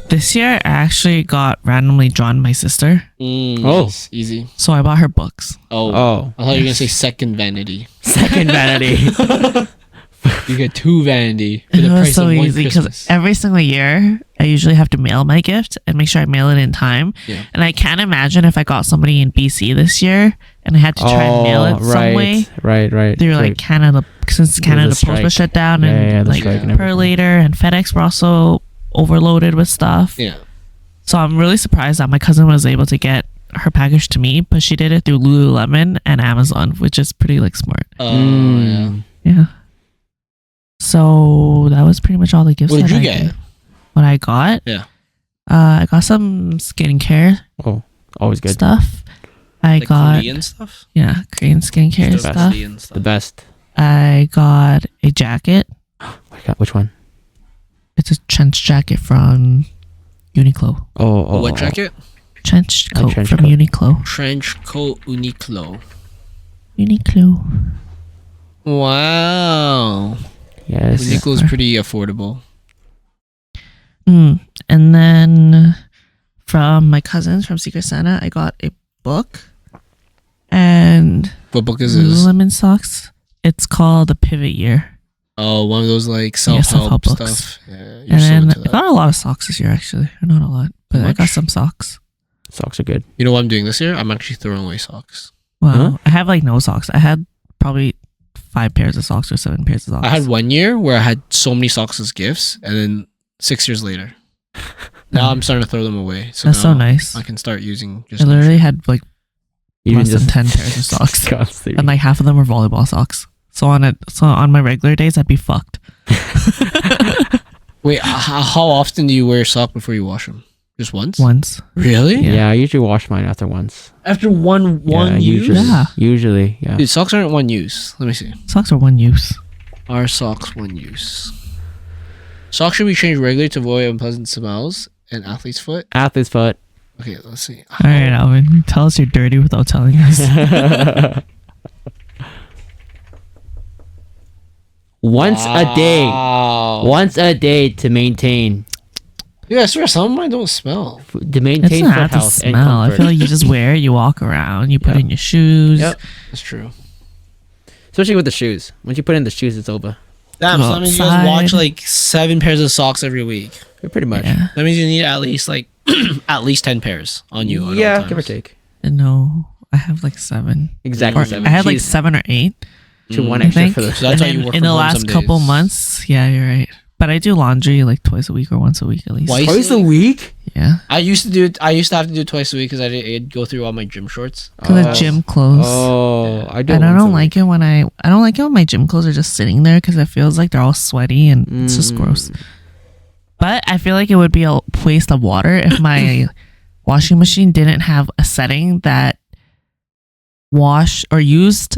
this year I actually got randomly drawn my sister. Oh. Nice. Easy. So I bought her books. Oh. Oh, I thought you were gonna say second vanity. second vanity. You get two vanity for It the was price so of one easy because Christmas. every single year I usually have to mail my gift and make sure I mail it in time. Yeah. And I can't imagine if I got somebody in BC this year and I had to try and mail it some way. Right. They were like Canada, since Canada Post strike. was shut down, Yeah, and yeah, the like strike and everything. Perlator and FedEx were also overloaded with stuff. Yeah. So I'm really surprised that my cousin was able to get her package to me, but she did it through Lululemon and Amazon, which is pretty like smart. Oh Mm. yeah. Yeah. So that was pretty much all the gifts. What did that you I get? did. What I got? Yeah. I got some skincare Oh, always good. stuff. I Like got Korean stuff. Korean skincare The stuff. Korean stuff. The best. I got a jacket. Which one? It's a trench jacket from Uniqlo. Oh, What jacket? Trench coat trench from coat. Uniqlo. Trench coat Uniqlo. Uniqlo. Wow. Yes. Uniqlo is pretty affordable. And then from my cousins from Secret Santa, I got a book and What book is this? Lululemon socks. It's called The Pivot Year. Oh, one of those like self-help self-help books. stuff. Yeah, you're And so then into I that. got a lot of socks this year, actually. Not a lot, but How I got much? some socks. Socks are good. You know what I'm doing this year? I'm actually throwing away socks. Wow. Huh? I have like no socks. I had probably 5 pairs of socks or 7 pairs of socks. I had 1 year where I had so many socks as gifts, and then 6 years later, now I'm starting to throw them away. So That's so now nice. I can start using just. I literally had like Even less than 10 pairs of socks. Constantly. And like half of them were volleyball socks. So on my regular days, I'd be fucked. Wait, how often do you wear a sock before you wash them? Just once? Once. Really? Yeah. I usually wash mine after once. After one yeah, use? usually. Yeah. Usually, yeah. Dude, socks aren't one use. Let me see. Socks are one use. Are socks one use? Socks should be changed regularly to avoid unpleasant smells and athlete's foot. Athlete's foot. Okay, let's see. All right, Alvin, tell us you're dirty without telling us. Once a day. Wow. Once a day to maintain. Dude, I swear some of mine don't smell. To maintain It's not foot have to health and smell. I comfort. feel like you just wear it, you walk around, you put Yeah. in your shoes. Yep. That's true. Especially with the shoes. Once you put in the shoes, it's over. Damn, so that means you guys Outside. watch like 7 pairs of socks every week. Pretty much. Yeah. That means you need at least like at least 10 pairs on you. At all Yeah, times. give or take. No, I have like 7. Exactly Or 7. I had like Jeez. 7 or 8. To one I extra think. for the. So that's why And you then work in from the home last some couple days. months, yeah, you're right. But I do laundry like twice a week or once a week at least. Twice? Twice a week? Yeah, I used to have to do it twice a week because I'd go through all my gym shorts. because the gym clothes. Oh, I do. And I once a don't week. like it when I don't like it when my gym clothes are just sitting there because it feels like they're all sweaty and it's just gross. But I feel like it would be a waste of water if my washing machine didn't have a setting that wash or used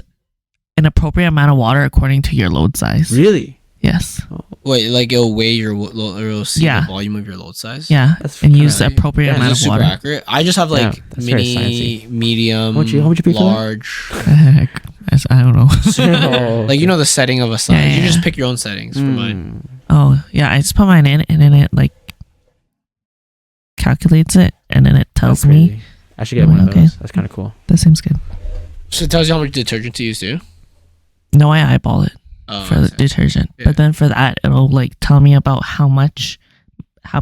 an appropriate amount of water according to your load size. Really? Yes. Wait, like it'll weigh your or it'll see Yeah. the volume of your load size. Yeah. That's And kinda- use the appropriate yeah, amount That's of super water. accurate. I just have like Yeah, that's very mini, medium, How much you pay for that? large. The heck? I don't know. Oh, Like you know the setting of a size. Yeah, You yeah. just pick your own settings for mine. Oh, yeah. I just put mine in and then it like calculates it and then it tells me. I should get one of Okay. those. That's kind of cool. That seems good. So it tells you how much detergent to use too. No, I eyeball it Oh, for the okay. detergent. Yeah. But then for that, it'll like tell me about how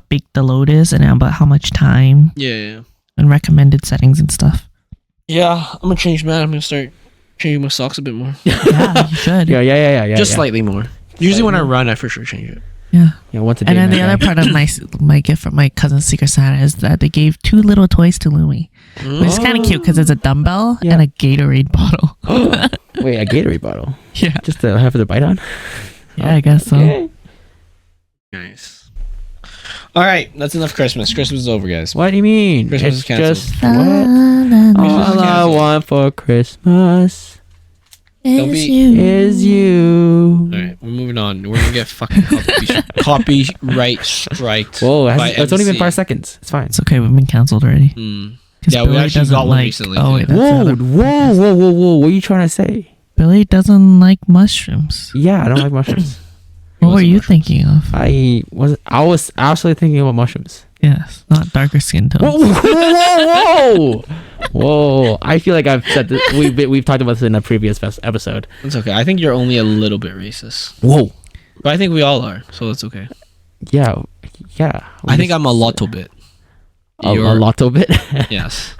big the load is and about how much time Yeah. and recommended settings and stuff. Yeah, I'm gonna change, man. I'm gonna start changing my socks a bit more. Yeah, you should. Yeah. Just yeah. slightly more. Usually when I run, I for sure change it. Yeah. Yeah, once a day. And then the man. other part of my gift from my cousin's Secret Santa is that they gave 2 little toys to Louie, which is kind of cute because it's a dumbbell Yeah. and a Gatorade bottle. Wait, a Gatorade bottle. Yeah. Just to have the bite on? Yeah, I guess so. Okay. Nice. All right, that's enough Christmas. Christmas is over, guys. What do you mean? Christmas It's is canceled. just La, what? la, la, Christmas is All I canceled. want for Christmas Don't is be- you. is you. All right, we're moving on. We're gonna get fucking copyright striked. Whoa, by it's only been MC. 5 seconds. It's fine. It's okay. We've been canceled already. 'Cause Yeah, we Billy actually doesn't got one like- recently. Oh, wait, too. that's the Whoa, other- whoa. What are you trying to say? Billy doesn't like mushrooms. Yeah, I don't like mushrooms. What were wasn't you mushrooms. thinking of? I was actually thinking about mushrooms. Yes, not darker skin tones. Whoa. Whoa. I feel like I've said this. We've talked about this in a previous episode. It's okay. I think you're only a little bit racist, Whoa. but I think we all are, so it's okay. Yeah. I think I'm a little bit. a You're- lotto bit. Yes.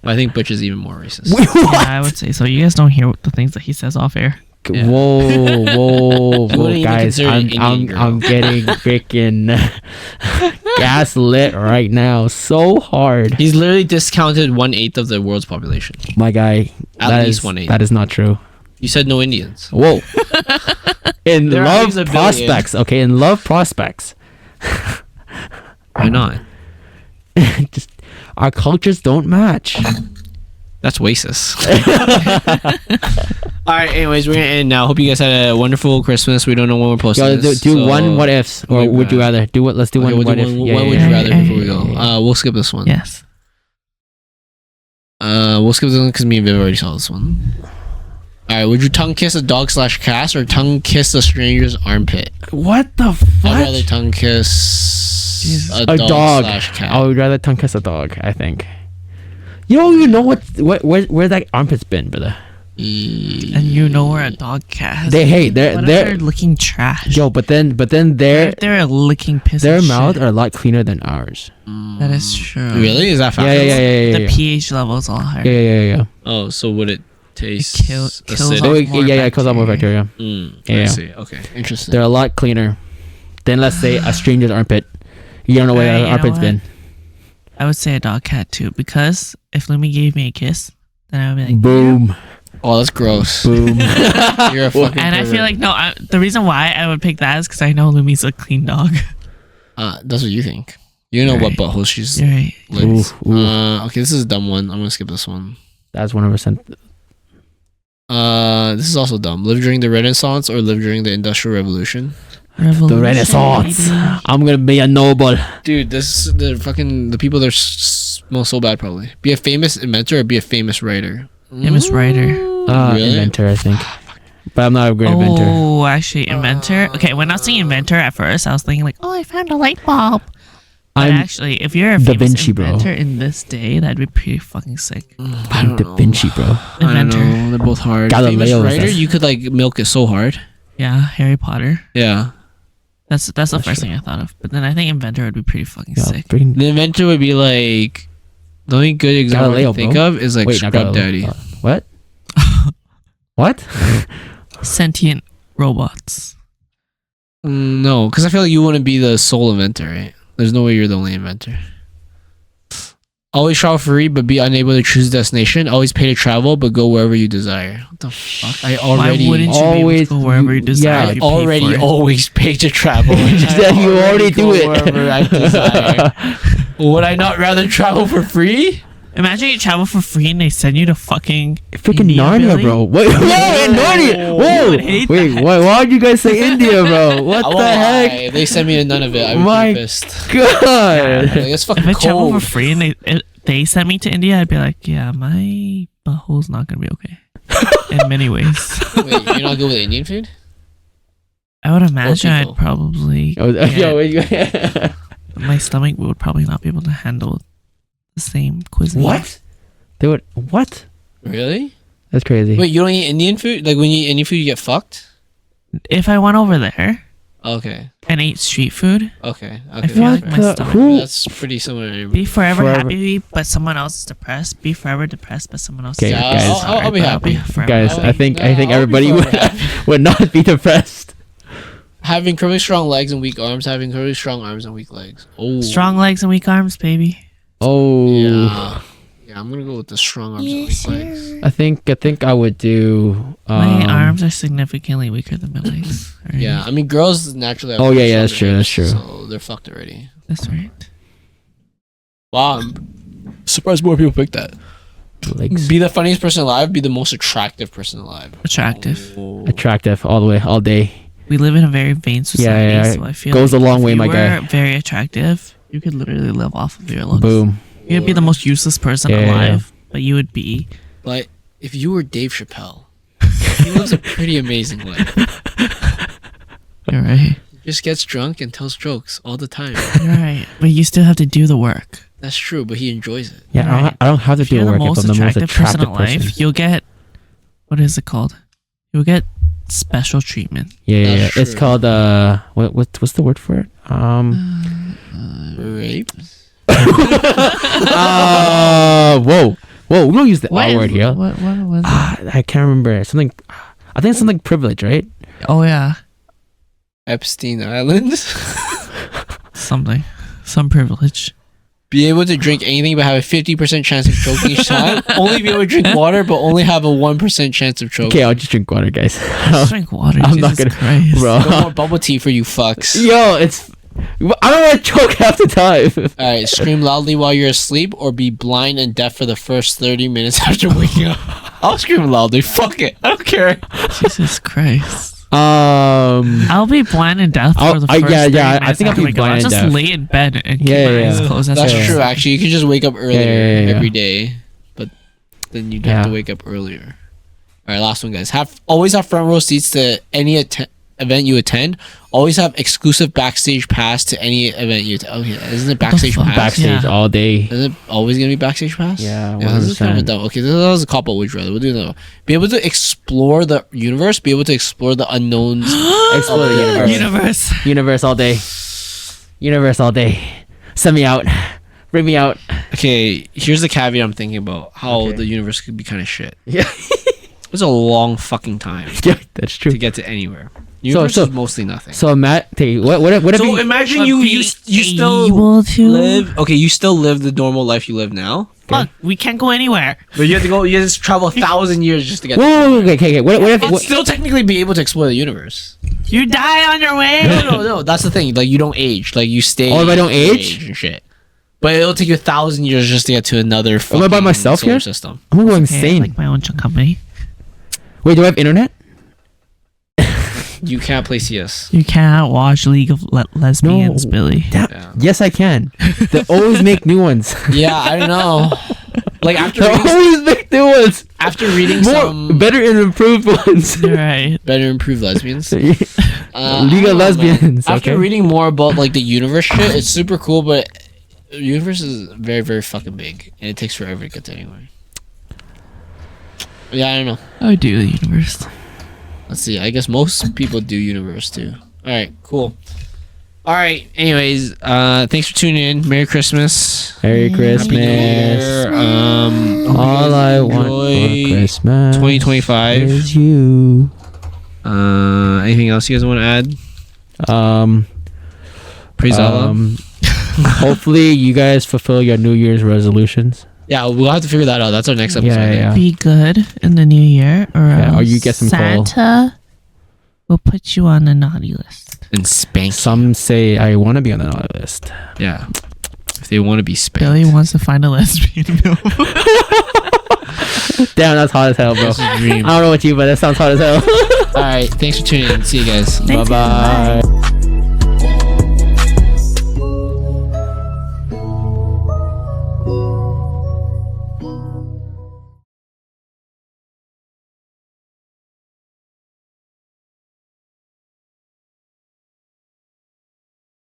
I think Butch is even more racist. Yeah, I would say so. You guys don't hear the things that he says off air. Yeah. Whoa, You wouldn't even guys! consider I'm an Indian girl. I'm getting freaking gaslit right now, so hard. He's literally discounted 1/8 of the world's population. My guy, At that least is- 1/8. That is not true. You said no Indians. Whoa. In There are at love least a billion. prospects, okay. In love prospects, Why not? just our cultures don't match. That's racist. All right. Anyways, we're gonna end now. Hope you guys had a wonderful Christmas. We don't know when we're posting Yo, this. do so- one what ifs, or Wait, would you rather do it? Let's do Okay, one we'll what do if. one- Yeah, what would yeah, you yeah. rather before we go? We'll skip this one. Yes. We'll skip this one because me and Viv already saw this one. Alright, would you tongue kiss a dog / cat or tongue kiss a stranger's armpit? What the I'd fuck? rather tongue kiss a A dog dog. / cat. I would rather tongue kiss a dog. I think. You don't even know where that armpit's been, brother. And you know where a dog cat has They're what if they're licking trash? Yo, but then What their if they're licking piss their and mouths shit? are a lot cleaner than ours. That is true. Really? Is that fact? Yeah. The pH level is all higher. Yeah. Oh, so would it taste kills acidic? off Oh, more yeah, it causes more bacteria. I Yeah. see. Okay, interesting. They're a lot cleaner than, let's say, a stranger's armpit. You don't know where You that know armpit's what? been. I would say a dog cat too, because if Lumi gave me a kiss, then I would be like, Boom. Oh, that's gross. Boom. You're a fucking and I feel pervert. like the reason why I would pick that is because I know Lumi's a clean dog. That's what you think. You know what Right. butthole she's You're right. licked. Ooh. Okay, this is a dumb one. I'm gonna skip this one. That's 100%. This is also dumb. Live during the Renaissance or live during the Industrial Revolution? The Renaissance. baby. I'm gonna be a noble. Dude, the people that smell so bad probably. Be a famous inventor or be a famous writer. Famous writer. Really? Inventor, I think. But I'm not a great inventor. Oh, actually, inventor. Okay, when I was saying inventor at first, I was thinking like, oh, I found a light bulb. But I'm actually, if you're a Da famous Vinci, bro. inventor in this day, that'd be pretty fucking sick. I'm Da Vinci, bro. I don't Inventor. know. They're both hard. Galileo Famous was writer, that. you could like milk it so hard. Yeah, Harry Potter. Yeah. That's the first thing I thought of. But then I think inventor would be pretty fucking Yeah, sick. freaking The inventor would be like the only good example I Galileo, can think bro. of is like Wait, not Scrub Galileo. Daddy. What? What? Sentient robots. No, because I feel like you wouldn't be the sole inventor, right? There's no way you're the only inventor. Always travel free, but be unable to choose destination. Always pay to travel, but go wherever you desire. What the fuck? I already, Why wouldn't you be able to always- go wherever you desire? yeah, if I you pay already for it? always pay to travel. You already do go it. wherever I desire. Would I not rather travel for free? Imagine you travel for free and they send you to fucking Freaking India, Narnia, Billy? bro. Wait, Narnia. Whoa. would hate Wait, why'd you guys say India, bro? What I the won't heck? lie. If they send me to none of it, I'd be My pretty pissed. God. Like, it's fucking If I travel cold. for free and they sent me to India, I'd be like, yeah, my butthole's not gonna be okay. In many ways. Wait, you're not good with Indian food? I would imagine people. I'd probably Yo, get- my stomach would probably not be able to handle the same cuisine. what? They would what? Really? That's crazy. Wait, you don't eat Indian food? Like when you eat Indian food, you get fucked? If I went over there Okay. and ate street food, Okay. I Okay. feel like my the- stomach who- That's pretty similar. be forever, Forever. happy, but someone else is depressed. Be forever depressed, but someone else Okay, is Yeah, guys. I'll be happy. forever Guys, happy. I think I'll be everybody forever would happy. would not be depressed. Having curly strong legs and weak arms, having curly strong arms and weak legs. Oh. Strong legs and weak arms, baby. Oh. Yeah. Yeah, I'm gonna go with the strong arms and weak legs. I think I would do My arms are significantly weaker than my legs. already. Yeah, I mean girls naturally have Oh, yeah, that's stronger true, that's hips, true. So they're fucked already. That's right. Wow, I'm surprised more people pick that. legs. Be the funniest person alive, be the most attractive person alive. Attractive. Oh. Attractive all the way, all day. We live in a very vain society, yeah, so I feel goes like a long if way, you my guy. were very attractive, you could literally live off of your looks. Boom. You'd be the most useless person Yeah, yeah, alive, but you would be. But if you were Dave Chappelle, he lives a pretty amazing life. You're right. He just gets drunk and tells jokes all the time. You're right. But you still have to do the work. That's true, but he enjoys it. Yeah, Right. I don't have to If you're do the work if most I'm the most attractive person attractive alive, person. you'll get, what is it called? You'll get special treatment. Yeah. That's It's true. called what's the word for it? Rape? Whoa. We don't use the R word here. What was it? I can't remember. Something. I think it's something privilege, right? Oh, yeah. Epstein Island? Something. Some privilege. Be able to drink anything but have a 50% chance of choking each time. Only be able to drink water but only have a 1% chance of choking. Okay, I'll just drink water, guys. Just drink water. I'm Jesus not gonna- Christ. bro. No more bubble tea for you fucks. Yo, it's. I don't want to choke half the time. Alright, scream loudly while you're asleep or be blind and deaf for the first 30 minutes after waking up. I'll scream loudly. Fuck it. I don't care. Jesus Christ. I'll be blind and deaf for the first 30 I minutes think I'll after be waking up. blind I'll and just deaf. lay in bed and keep Yeah, my yeah, eyes yeah. closed. That's it. true, actually. You can just wake up earlier Yeah. every day, but then you'd have to Yeah. wake up earlier. All right, last one, guys. Always have front row seats to any event you attend. Always have exclusive backstage pass to any event you attend. Okay, isn't it backstage pass? Backstage all day. Is it always gonna be backstage pass? Yeah, this is kind of 100%. dumb. Okay, this was a couple which rather. We'll do another one. Be able to explore the universe. Be able to explore the unknowns. Explore the universe. Universe all day. Universe all day. Send me out. Bring me out. Okay, here's the caveat I'm thinking about. How Okay. the universe could be kind of shit. Yeah. It's a long fucking time Yeah, that's true. to get to anywhere. Universe is mostly nothing. So Matt, what if So you, imagine you still able to live. Okay, you still live the normal life you live now, Fuck, we can't go anywhere. but you have to go. You have to travel 1,000 years just to get. whoa, okay. What if You'd still technically be able to explore the universe. You die on your way. No. That's the thing. Like you don't age. Like you stay. Oh, if I don't age? and shit. But it'll take you 1,000 years just to get to another. Am I by fucking myself solar here? System. I'm going Okay, I insane. like my own company. Wait, do I have internet? You can't play CS. You can't watch League of Lesbians, No. Billy. Yeah. Yes, I can. They always make new ones. Yeah, I don't know. Like They always make new ones. after reading More some better and improved ones. You're right. better improved lesbians. League I of don't know, man. Lesbians. After okay. reading more about like the universe shit, it's super cool, but the universe is very, very fucking big, and it takes forever to get to anywhere. Yeah, I don't know. I do the universe. Let's see. I guess most people do universe too. All right, cool. All right. Anyways, thanks for tuning in. Merry Christmas. Merry Happy New Christmas. Year. All I want for enjoy Christmas 2025. is you. Anything else you guys want to add? Praise Allah. Hopefully you guys fulfill your New Year's resolutions. Yeah, we'll have to figure that out. That's our next episode. Yeah. Be good in the new year, or Yeah, or else you get some coal. Santa will put you on a naughty list. And spank. Some say I want to be on the naughty list. Yeah. If they want to be spanked. Billy wants to find a lesbian. Damn, that's hot as hell, bro. That's a dream. I don't know what you, but that sounds hot as hell. All right. Thanks for tuning in. See you guys. Thanks, Bye bye.